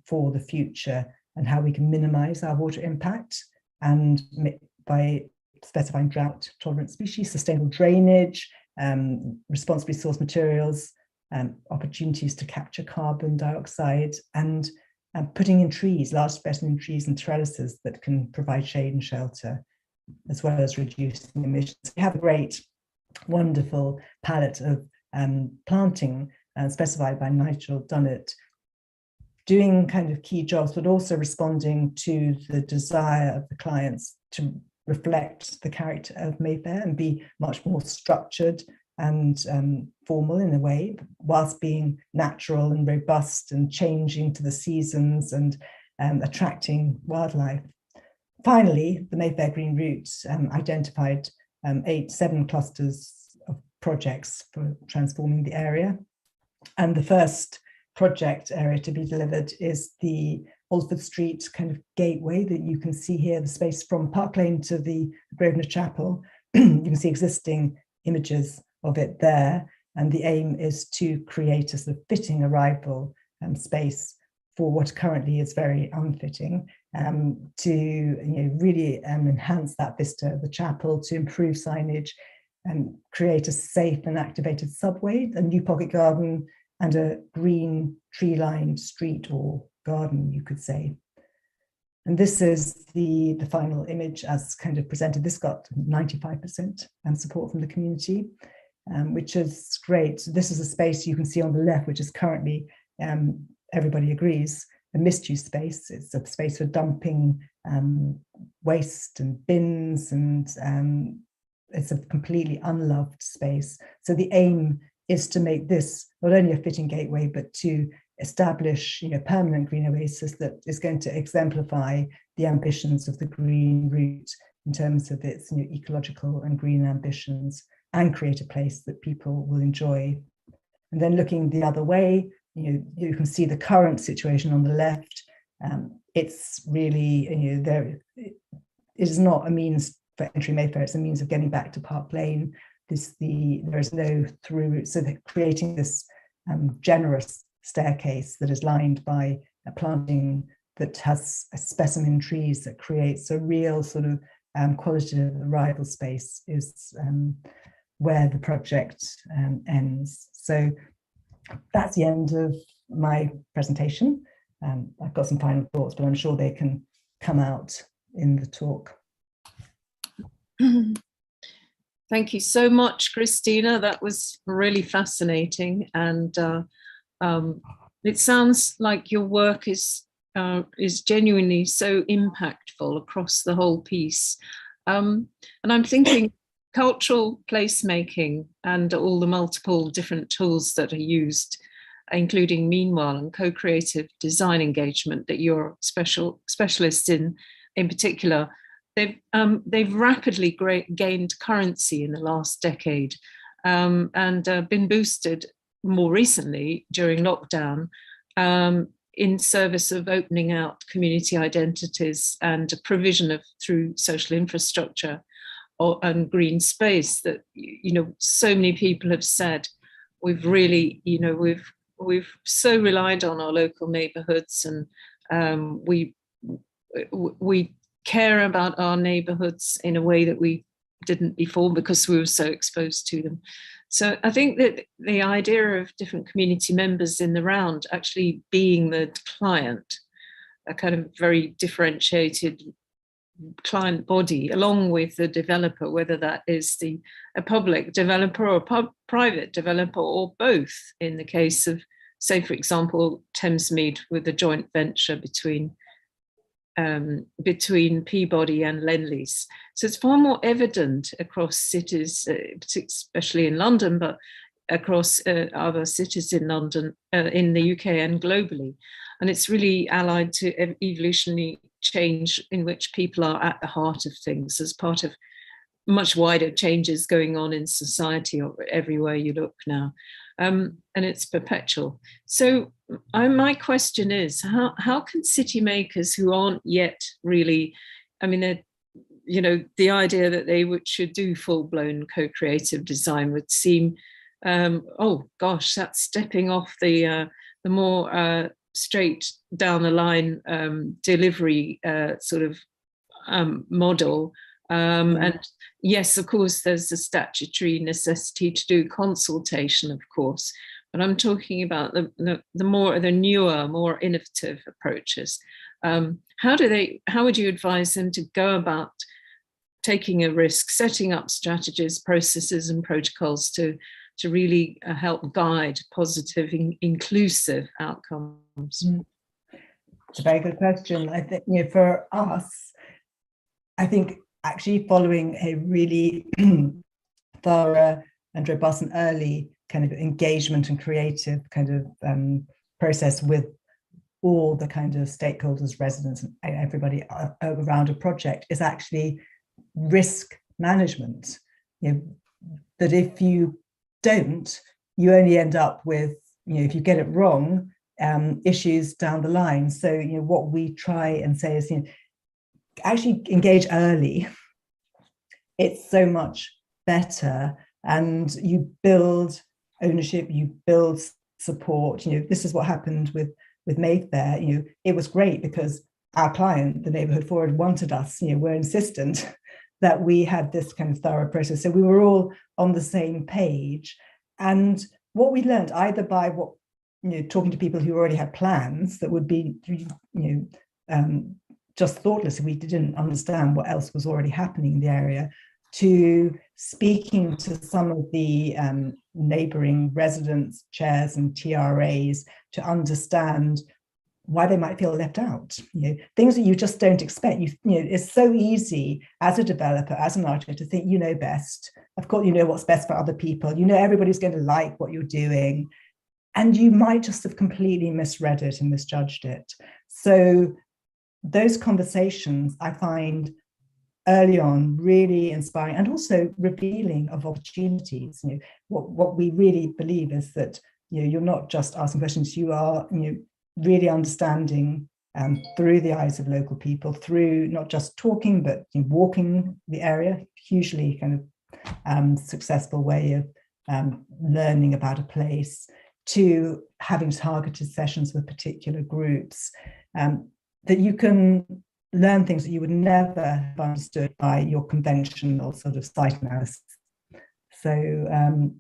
for the future, and how we can minimize our water impact, and by specifying drought tolerant species, sustainable drainage, responsibly sourced materials, opportunities to capture carbon dioxide, and putting in trees, large specimen trees and trellises that can provide shade and shelter, as well as reducing emissions. We have a great, wonderful palette of planting specified by Nigel Dunnett, doing kind of key jobs, but also responding to the desire of the clients to reflect the character of Mayfair and be much more structured and formal in a way, whilst being natural and robust and changing to the seasons and attracting wildlife. Finally, the Mayfair Green Route identified 7 clusters of projects for transforming the area. And the first project area to be delivered is the Alford Street kind of gateway that you can see here, the space from Park Lane to the Grosvenor Chapel. You can see existing images of it there, and the aim is to create a sort of fitting arrival space for what currently is very unfitting, to really enhance that vista of the chapel, to improve signage and create a safe and activated subway, a new pocket garden, and a green tree-lined street or garden, you could say. And this is the final image as kind of presented. This got 95% support from the community, which is great. So this is a space you can see on the left, which is currently, everybody agrees, a misuse space. It's a space for dumping waste and bins, and it's a completely unloved space. So the aim is to make this not only a fitting gateway, but to establish permanent green oasis that is going to exemplify the ambitions of the Green Route in terms of its ecological and green ambitions, and create a place that people will enjoy. And then looking the other way, you can see the current situation on the left. It's really, there, it is not a means for entering Mayfair, it's a means of getting back to Park Lane. There is no through route, so they're creating this generous staircase that is lined by a planting that has specimen trees that creates a real sort of qualitative arrival space, is where the project ends. So that's the end of my presentation. I've got some final thoughts, but I'm sure they can come out in the talk. Thank you so much, Christina. That was really fascinating. And it sounds like your work is is genuinely so impactful across the whole piece. And I'm thinking cultural placemaking and all the multiple different tools that are used, including Meanwhile and co-creative design engagement that you're specialists in particular. They've rapidly gained currency in the last decade, and been boosted more recently during lockdown, in service of opening out community identities and provision of through social infrastructure and green space that, you know, so many people have said we've really, you know, we've so relied on our local neighbourhoods, and we care about our neighbourhoods in a way that we didn't before because we were so exposed to them. So I think that the idea of different community members in the round actually being the client, a kind of very differentiated client body, along with the developer, whether that is a public developer or a private developer or both, in the case of, say, for example, Thamesmead with a joint venture between Peabody and Lendlease. So it's far more evident across cities, especially in London, but across other cities in London, in the UK and globally. And it's really allied to evolutionary change in which people are at the heart of things as part of much wider changes going on in society or everywhere you look now. And it's perpetual. So my question is, how can city makers who aren't yet really, I mean, you know, the idea that they should do full-blown co-creative design would seem, oh gosh, that's stepping off the more straight down the line delivery sort of model. And yes, of course, there's a statutory necessity to do consultation, of course, but I'm talking about the newer, more innovative approaches. How would you advise them to go about taking a risk, setting up strategies, processes, and protocols to really help guide positive, inclusive outcomes? It's a very good question. I think, you know, for us, I think actually following a really thorough and robust and early kind of engagement and creative kind of process with all the kind of stakeholders, residents, and everybody around a project is actually risk management. You know, that if you don't, you only end up with, you know, if you get it wrong, issues down the line. So, you know, what we try and say is, you know, actually engage early. It's so much better, and you build ownership, you build support. You know, this is what happened with Mayfair. You know, it was great because our client, the Neighbourhood Forward, wanted us, you know, were insistent that we had this kind of thorough process. So we were all on the same page. And what we learned, either by what, you know, talking to people who already had plans that would be, you know, just thoughtless if we didn't understand what else was already happening in the area, to speaking to some of the neighbouring residents, chairs and TRAs to understand why they might feel left out. You know, things that you just don't expect. You know, it's so easy as a developer, as an architect, to think you know best. Of course, you know what's best for other people. You know everybody's going to like what you're doing, and you might just have completely misread it and misjudged it. So those conversations I find early on really inspiring and also revealing of opportunities. You know, what we really believe is that, you know, you're not just asking questions, you are, you know, really understanding through the eyes of local people, through not just talking but, you know, walking the area. Hugely kind of successful way of learning about a place, to having targeted sessions with particular groups, that you can learn things that you would never have understood by your conventional sort of site analysis. So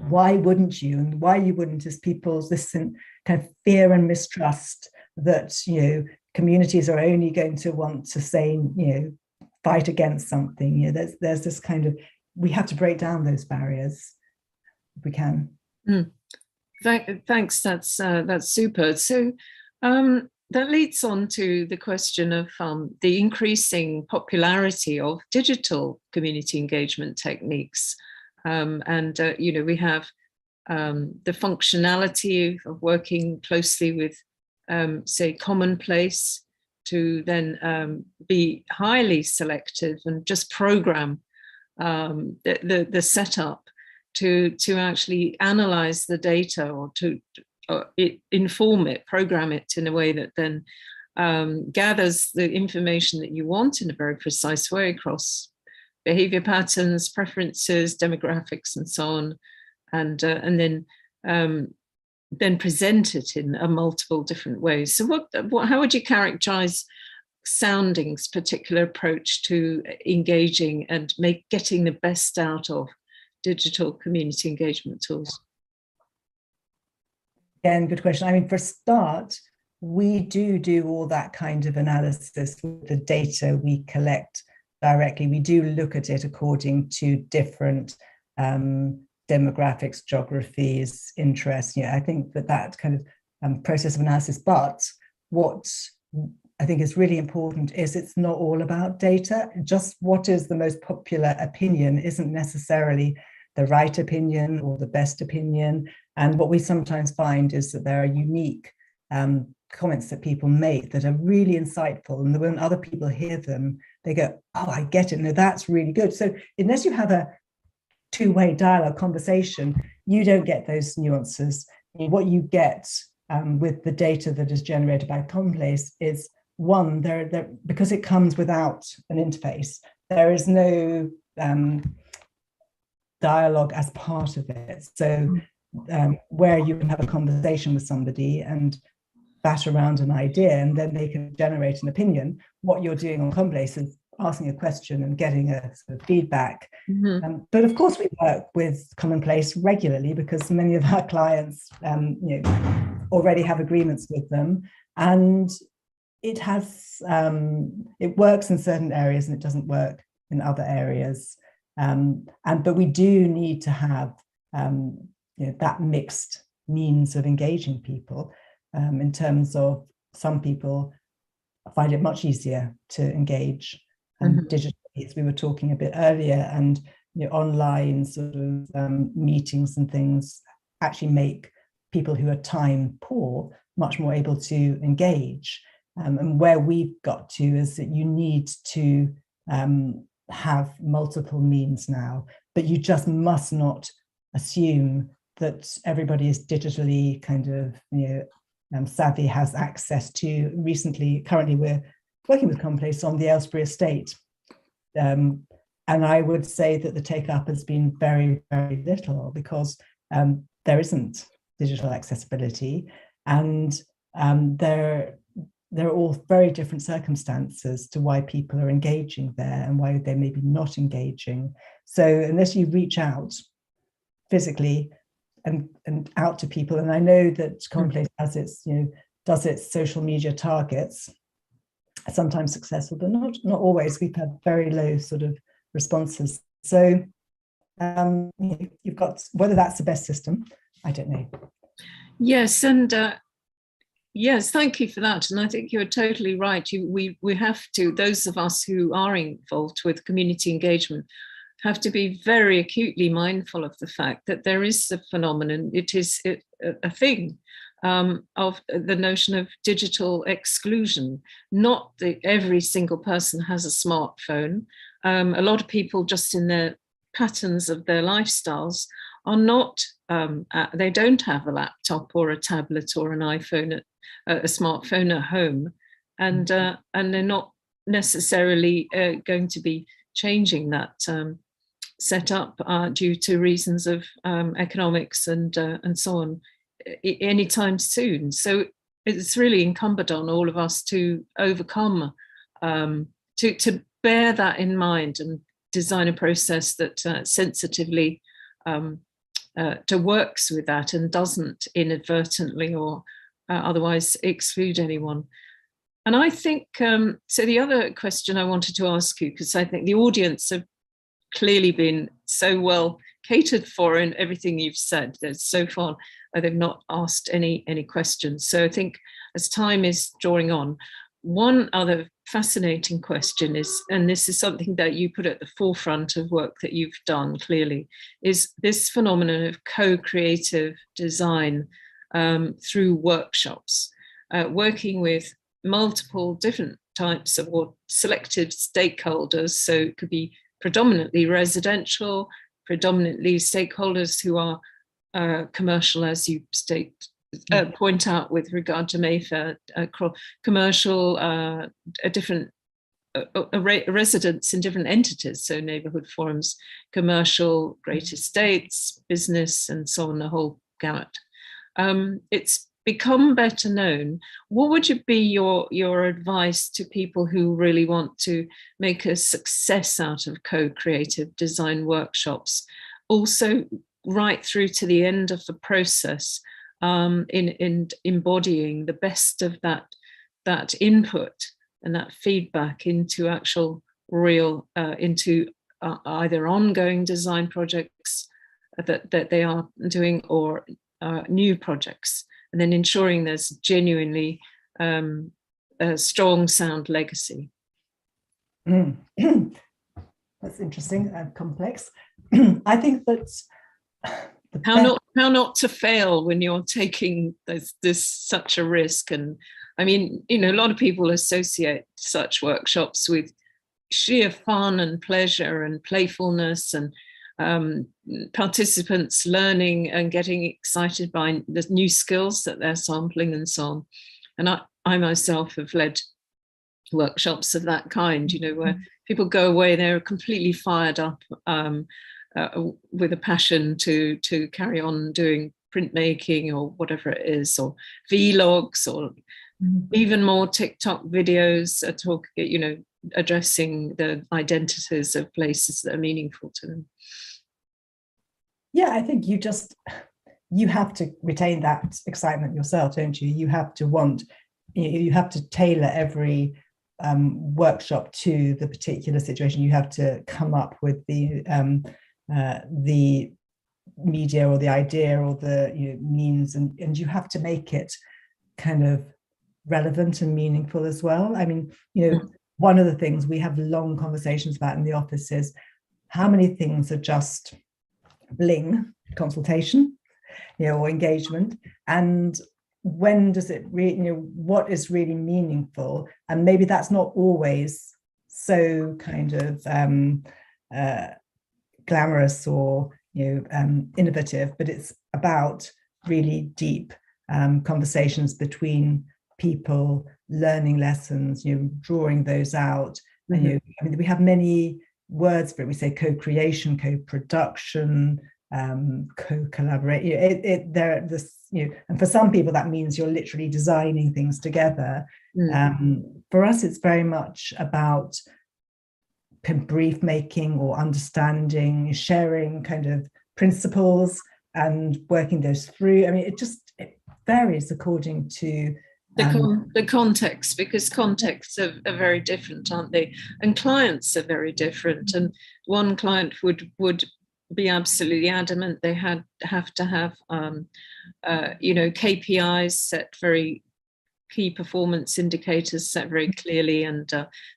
why wouldn't you? And why you wouldn't is people's this kind of fear and mistrust that, you know, communities are only going to want to say, you know, fight against something. You know, there's this kind of, we have to break down those barriers if we can. Thanks. That's super. So that leads on to the question of the increasing popularity of digital community engagement techniques. We have the functionality of working closely with, say, Commonplace, to then be highly selective and just program the setup to actually analyze the data, or to inform it, program it in a way that then gathers the information that you want in a very precise way across behavior patterns, preferences, demographics, and so on, and then present it in multiple different ways. So how would you characterize Sounding's particular approach to engaging and getting the best out of digital community engagement tools? Again, good question. I mean, for a start, we do all that kind of analysis with the data we collect directly. We do look at it according to different demographics, geographies, interests. I think that kind of process of analysis. But what I think is really important is it's not all about data. Just what is the most popular opinion isn't necessarily the right opinion or the best opinion. And what we sometimes find is that there are unique comments that people make that are really insightful. And when other people hear them, they go, oh, I get it. No, that's really good. So unless you have a two-way dialogue conversation, you don't get those nuances. What you get with the data that is generated by Commonplace is, one, because it comes without an interface, there is no dialogue as part of it. So where you can have a conversation with somebody and bat around an idea, and then they can generate an opinion. What you're doing on Commonplace is asking a question and getting a sort of feedback. Mm-hmm. But of course, we work with Commonplace regularly because many of our clients already have agreements with them, and it has it works in certain areas and it doesn't work in other areas. But we do need to have that mixed means of engaging people, in terms of some people find it much easier to engage digitally, as we were talking a bit earlier, and online sort of meetings and things actually make people who are time poor much more able to engage. And where we've got to is that you need to have multiple means now, but you just must not assume that everybody is digitally kind of savvy, has access to. Currently we're working with Commonplace on the Aylesbury estate, and I would say that the take-up has been very, very little because there isn't digital accessibility, and there are all very different circumstances to why people are engaging there and why they may be not engaging. So unless you reach out physically and out to people, and I know that Commonplace has its, does its social media targets, sometimes successful, but not always. We've had very low sort of responses. So you've got, whether that's the best system, I don't know. Yes, and yes, thank you for that. And I think you're totally right. We have to, those of us who are involved with community engagement, have to be very acutely mindful of the fact that there is a phenomenon, it is a thing, of the notion of digital exclusion. Not that every single person has a smartphone. A lot of people, just in their patterns of their lifestyles, are not, they don't have a laptop or a tablet or an iPhone, a smartphone at home, and they're not necessarily going to be changing that set up due to reasons of economics and so on anytime soon. So it's really incumbent on all of us to overcome, to bear that in mind and design a process that sensitively to works with that and doesn't inadvertently or otherwise exclude anyone. And I think, so the other question I wanted to ask you, because I think the audience have clearly been so well catered for in everything you've said. There's so far, they've not asked any questions. So I think as time is drawing on, one other fascinating question is, and this is something that you put at the forefront of work that you've done clearly, is this phenomenon of co-creative design through workshops, working with multiple different types of or selected stakeholders. So it could be predominantly residential, predominantly stakeholders who are commercial, as you point out with regard to Mayfair, commercial, different residents in different entities, so neighbourhood forums, commercial, great estates, business, and so on, the whole gamut. It's become better known. What would be your advice to people who really want to make a success out of co-creative design workshops, also right through to the end of the process, in embodying the best of that input and that feedback into actual real, into either ongoing design projects that they are doing, or new projects, and then ensuring there's genuinely a strong sound legacy? That's interesting and complex. I think that how not to fail when you're taking this such a risk. And I mean, a lot of people associate such workshops with sheer fun and pleasure and playfulness, and participants learning and getting excited by the new skills that they're sampling and so on. And I myself have led workshops of that kind, where people go away, they're completely fired up, with a passion to carry on doing printmaking or whatever it is, or vlogs, or even more TikTok videos, addressing the identities of places that are meaningful to them. Yeah, I think you have to retain that excitement yourself, don't you? You have to tailor every workshop to the particular situation. You have to come up with the media or the idea or the means, and you have to make it kind of relevant and meaningful as well. I mean, one of the things we have long conversations about in the office is how many things are just bling, consultation, or engagement, and when does it really, what is really meaningful? And maybe that's not always so kind of glamorous or innovative, but it's about really deep conversations between people, learning lessons, drawing those out. And, I mean, we have many words for it. We say co-creation, co-production, co-collaborate. And for some people that means you're literally designing things together. For us, it's very much about brief making or understanding, sharing kind of principles and working those through. I mean, it varies according to the context, because contexts are very different, aren't they? And clients are very different. And one client would be absolutely adamant they have to have KPIs set, very key performance indicators set very clearly, and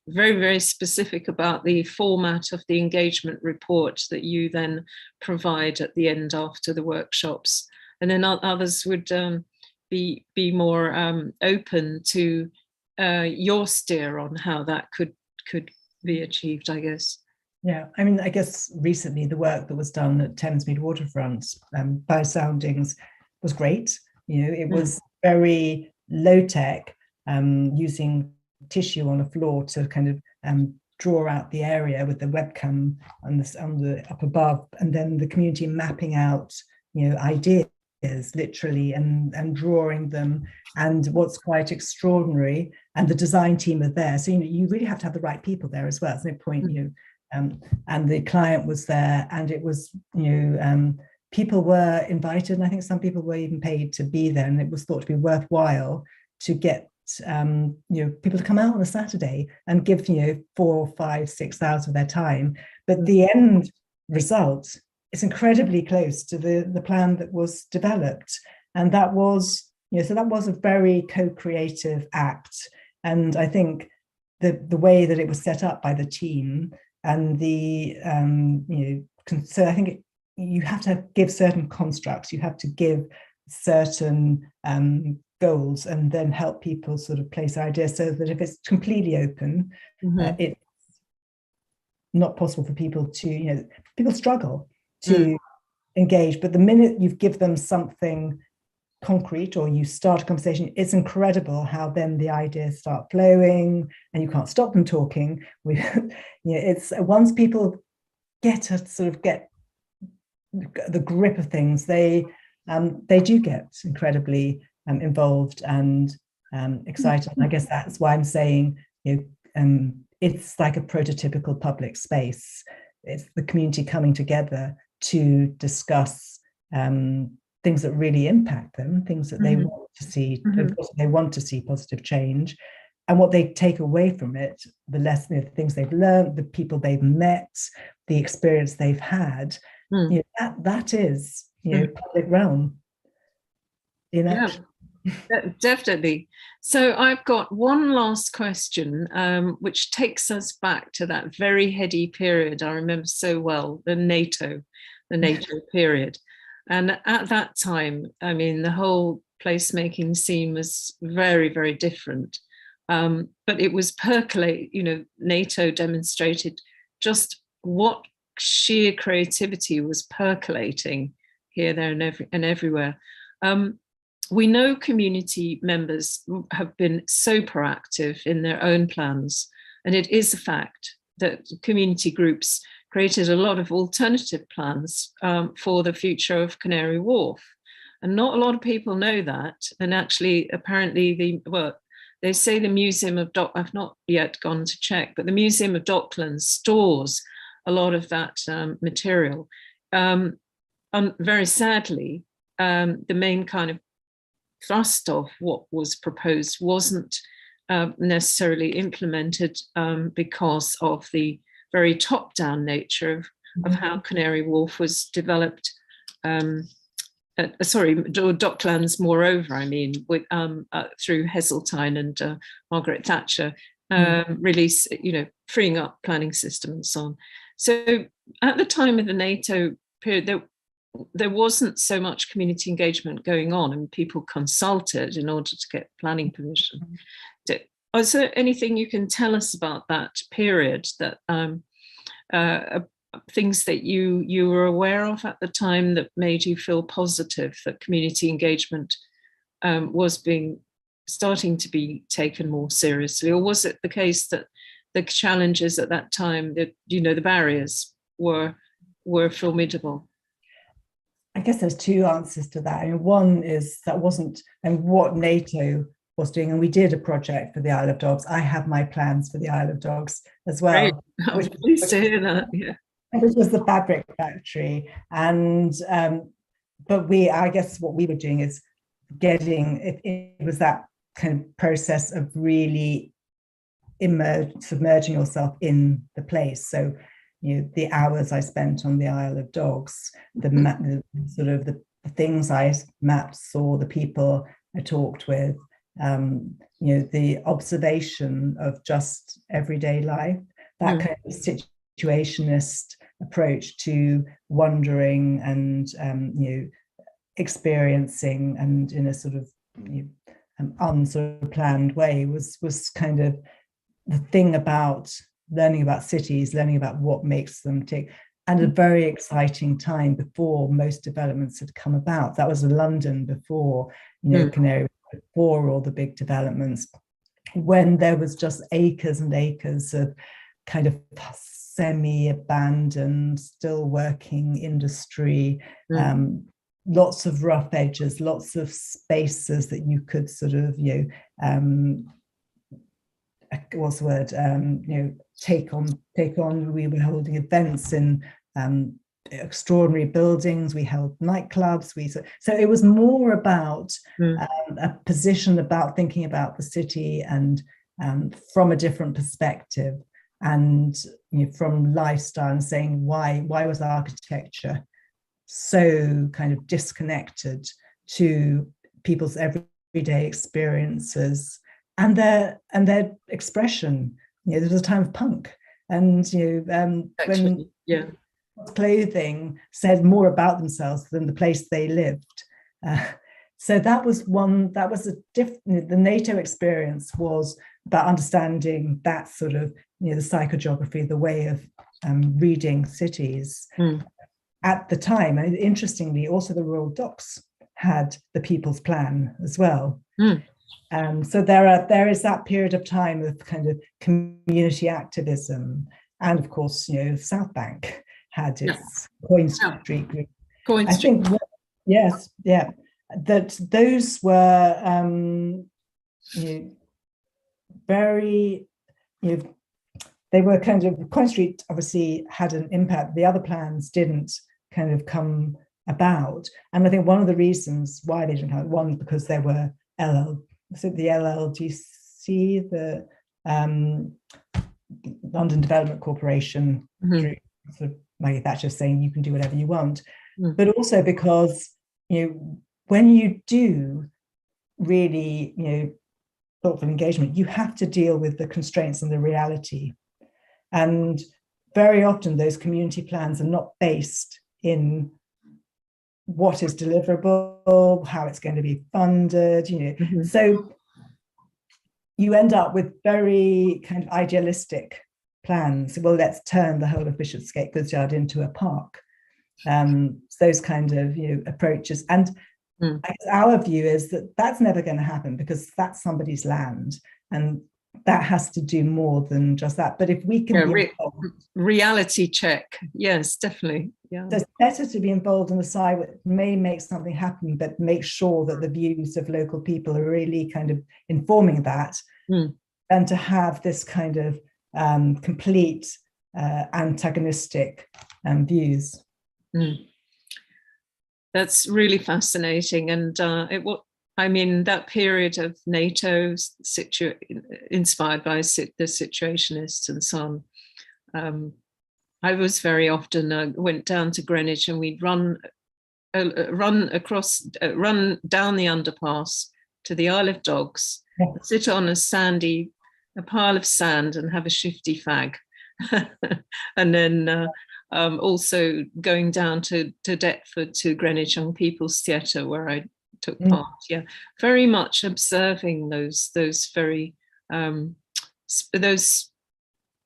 very, very specific about the format of the engagement report that you then provide at the end after the workshops. And then others would be more open to your steer on how that could be achieved, I guess. Yeah, I mean, I guess recently the work that was done at Thamesmead Waterfront by Soundings was great. It was very low tech, using tissue on the floor to kind of draw out the area with the webcam on the up above, and then the community mapping out ideas literally and drawing them. And what's quite extraordinary, and the design team are there, so you really have to have the right people there as well. There's no point, and the client was there, and it was people were invited, and I think some people were even paid to be there, and it was thought to be worthwhile to get people to come out on a Saturday and give 4, 5, 6 hours of their time. But the end result is incredibly close to the plan that was developed, and that was So that was a very co-creative act. And I think the way that it was set up by the team and so I think you have to give certain constructs, you have to give certain goals, and then help people sort of place ideas, so that if it's completely open, it's not possible for people to, people struggle to engage. But the minute you give them something concrete, or you start a conversation, it's incredible how then the ideas start flowing, and you can't stop them talking. It's once people get the grip of things, they do get incredibly involved and excited. And I guess that's why I'm saying, it's like a prototypical public space. It's the community coming together to discuss things that really impact them, things that they want to see. Of course, they want to see positive change, and what they take away from it, the lessons, the things they've learned, the people they've met, the experience they've had. That is, public realm. Yeah, definitely. So I've got one last question, which takes us back to that very heady period I remember so well, the NATO period. And at that time, I mean, the whole placemaking scene was very, very different. But it was NATO demonstrated just what sheer creativity was percolating here, there, and everywhere. We know community members have been so proactive in their own plans, and it is a fact that community groups created a lot of alternative plans for the future of Canary Wharf. And not a lot of people know that. And actually, apparently, they say the Museum of I've not yet gone to check, but the Museum of Docklands stores a lot of that material. Very sadly, the main kind of thrust of what was proposed wasn't necessarily implemented because of the very top-down nature of how Canary Wharf was developed. Docklands, moreover, I mean, through Heseltine and Margaret Thatcher, really, freeing up planning system and so on. So at the time of the NATO period, there wasn't so much community engagement going on, and people consulted in order to get planning permission. Is there anything you can tell us about that period, that things that you were aware of at the time that made you feel positive that community engagement was starting to be taken more seriously? Or was it the case that the challenges at that time, that the barriers were formidable? I guess there's two answers to that. I mean, one is that wasn't, and what NATO was doing, and we did a project for the Isle of Dogs. I have my plans for the Isle of Dogs as well. Great. I'm pleased to hear that. Yeah. Which was the fabric factory. And but I guess what we were doing is it was that kind of process of really submerging yourself in the place. So the hours I spent on the Isle of Dogs, the sort of the things I mapped, saw, the people I talked with, the observation of just everyday life, that kind of situationist approach to wandering and experiencing, and in a sort of unplanned way was kind of the thing about learning about cities, learning about what makes them tick, and a very exciting time before most developments had come about. That was London before, Canary, before all the big developments, when there was just acres and acres of kind of semi-abandoned, still working industry, lots of rough edges, lots of spaces that you could sort of, what's the word, take on. We were holding events in extraordinary buildings. We held nightclubs. So it was more about a position about thinking about the city and from a different perspective, and from lifestyle, and saying why was architecture so kind of disconnected to people's everyday everyday experiences and their expression. There was a time of punk, and when clothing said more about themselves than the place they lived. So that was the NATO experience was about understanding that sort of, the psychogeography, the way of reading cities at the time. And interestingly, also the Royal Docks had the People's Plan as well. So there is that period of time of kind of community activism, and of course, South Bank had its Coin Street group. I think, yes, yeah, that those were very, they were kind of, Coin Street obviously had an impact. The other plans didn't kind of come about. And I think one of the reasons why they didn't come, one, because there were the LLGC, the London Development Corporation, sort of Maggie Thatcher saying you can do whatever you want, but also because, when you do really, thoughtful engagement, you have to deal with the constraints and the reality. And very often those community plans are not based in what is deliverable, how it's going to be funded, So you end up with very kind of idealistic plans. Well, let's turn the whole of Bishopsgate Goods Yard into a park. Those kind of approaches. And I guess our view is that that's never going to happen because that's somebody's land, and that has to do more than just that. But if we can be involved, reality check, yes, definitely. Yeah, so it's better to be involved on the side that may make something happen, but make sure that the views of local people are really kind of informing that, and to have this kind of complete antagonistic views. That's really fascinating, and that period of NATO inspired by the Situationists and so on. I was very often went down to Greenwich, and we'd run down the underpass to the Isle of Dogs, sit on a pile of sand, and have a shifty fag, and then. Also going down to Deptford, to Greenwich Young People's Theatre, where I took part. Yeah, very much observing those very those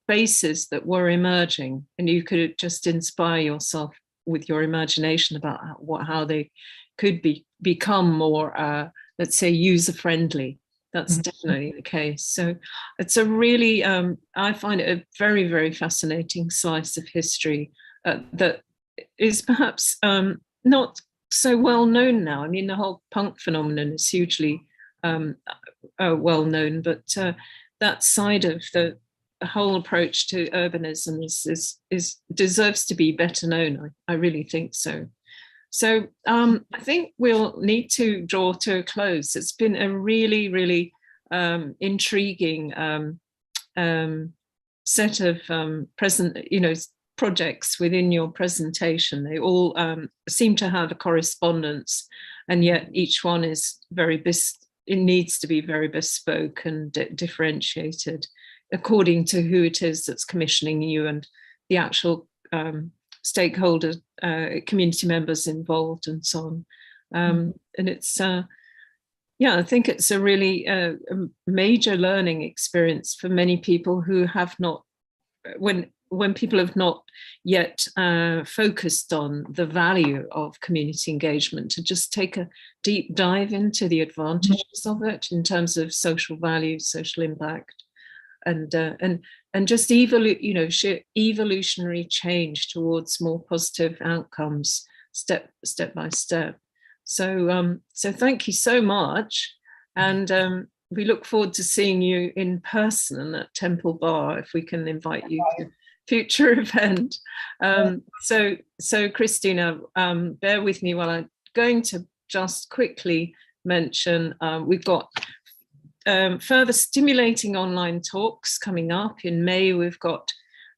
spaces that were emerging, and you could just inspire yourself with your imagination about how they could become more, let's say, user friendly. That's definitely the case. So it's a really, I find it a very, very fascinating slice of history that is perhaps not so well known now. I mean, the whole punk phenomenon is hugely well known, but that side of the whole approach to urbanism is deserves to be better known. I really think so. So I think we'll need to draw to a close. It's been a really, really intriguing set of projects within your presentation. They all seem to have a correspondence, and yet each one is it needs to be very bespoke and differentiated according to who it is that's commissioning you and the actual stakeholder community members involved and so on. And it's I think it's a really a major learning experience for many people who have not, when people have not yet focused on the value of community engagement, to just take a deep dive into the advantages of it in terms of social value, social impact, and just sheer evolutionary change towards more positive outcomes step by step. So thank you so much, and we look forward to seeing you in person at Temple Bar, if we can invite you to a future event. So Christina, bear with me while I'm going to just quickly mention we've got further stimulating online talks coming up in May. We've got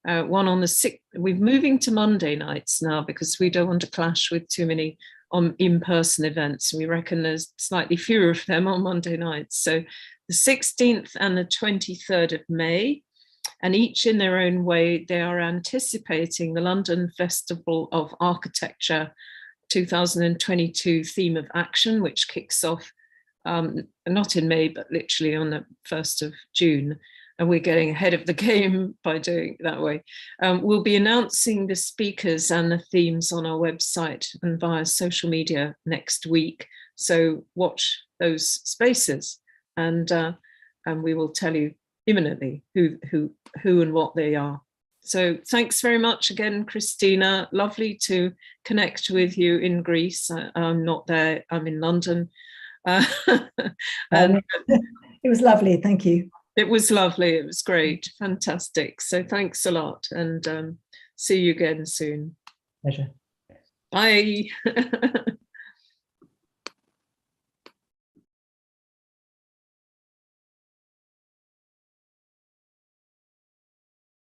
one on the 6th. We're moving to Monday nights now because we don't want to clash with too many on in-person events. We reckon there's slightly fewer of them on Monday nights. So the 16th and the 23rd of May, and each in their own way, they are anticipating the London Festival of Architecture 2022 theme of action, which kicks off not in May, but literally on the 1st of June. And we're getting ahead of the game by doing it that way. We'll be announcing the speakers and the themes on our website and via social media next week. So watch those spaces, and we will tell you imminently who and what they are. So thanks very much again, Christina. Lovely to connect with you in Greece. I'm not there, I'm in London. And it was lovely, thank you. It was lovely, it was great, fantastic. So thanks a lot, and see you again soon. Pleasure. Bye.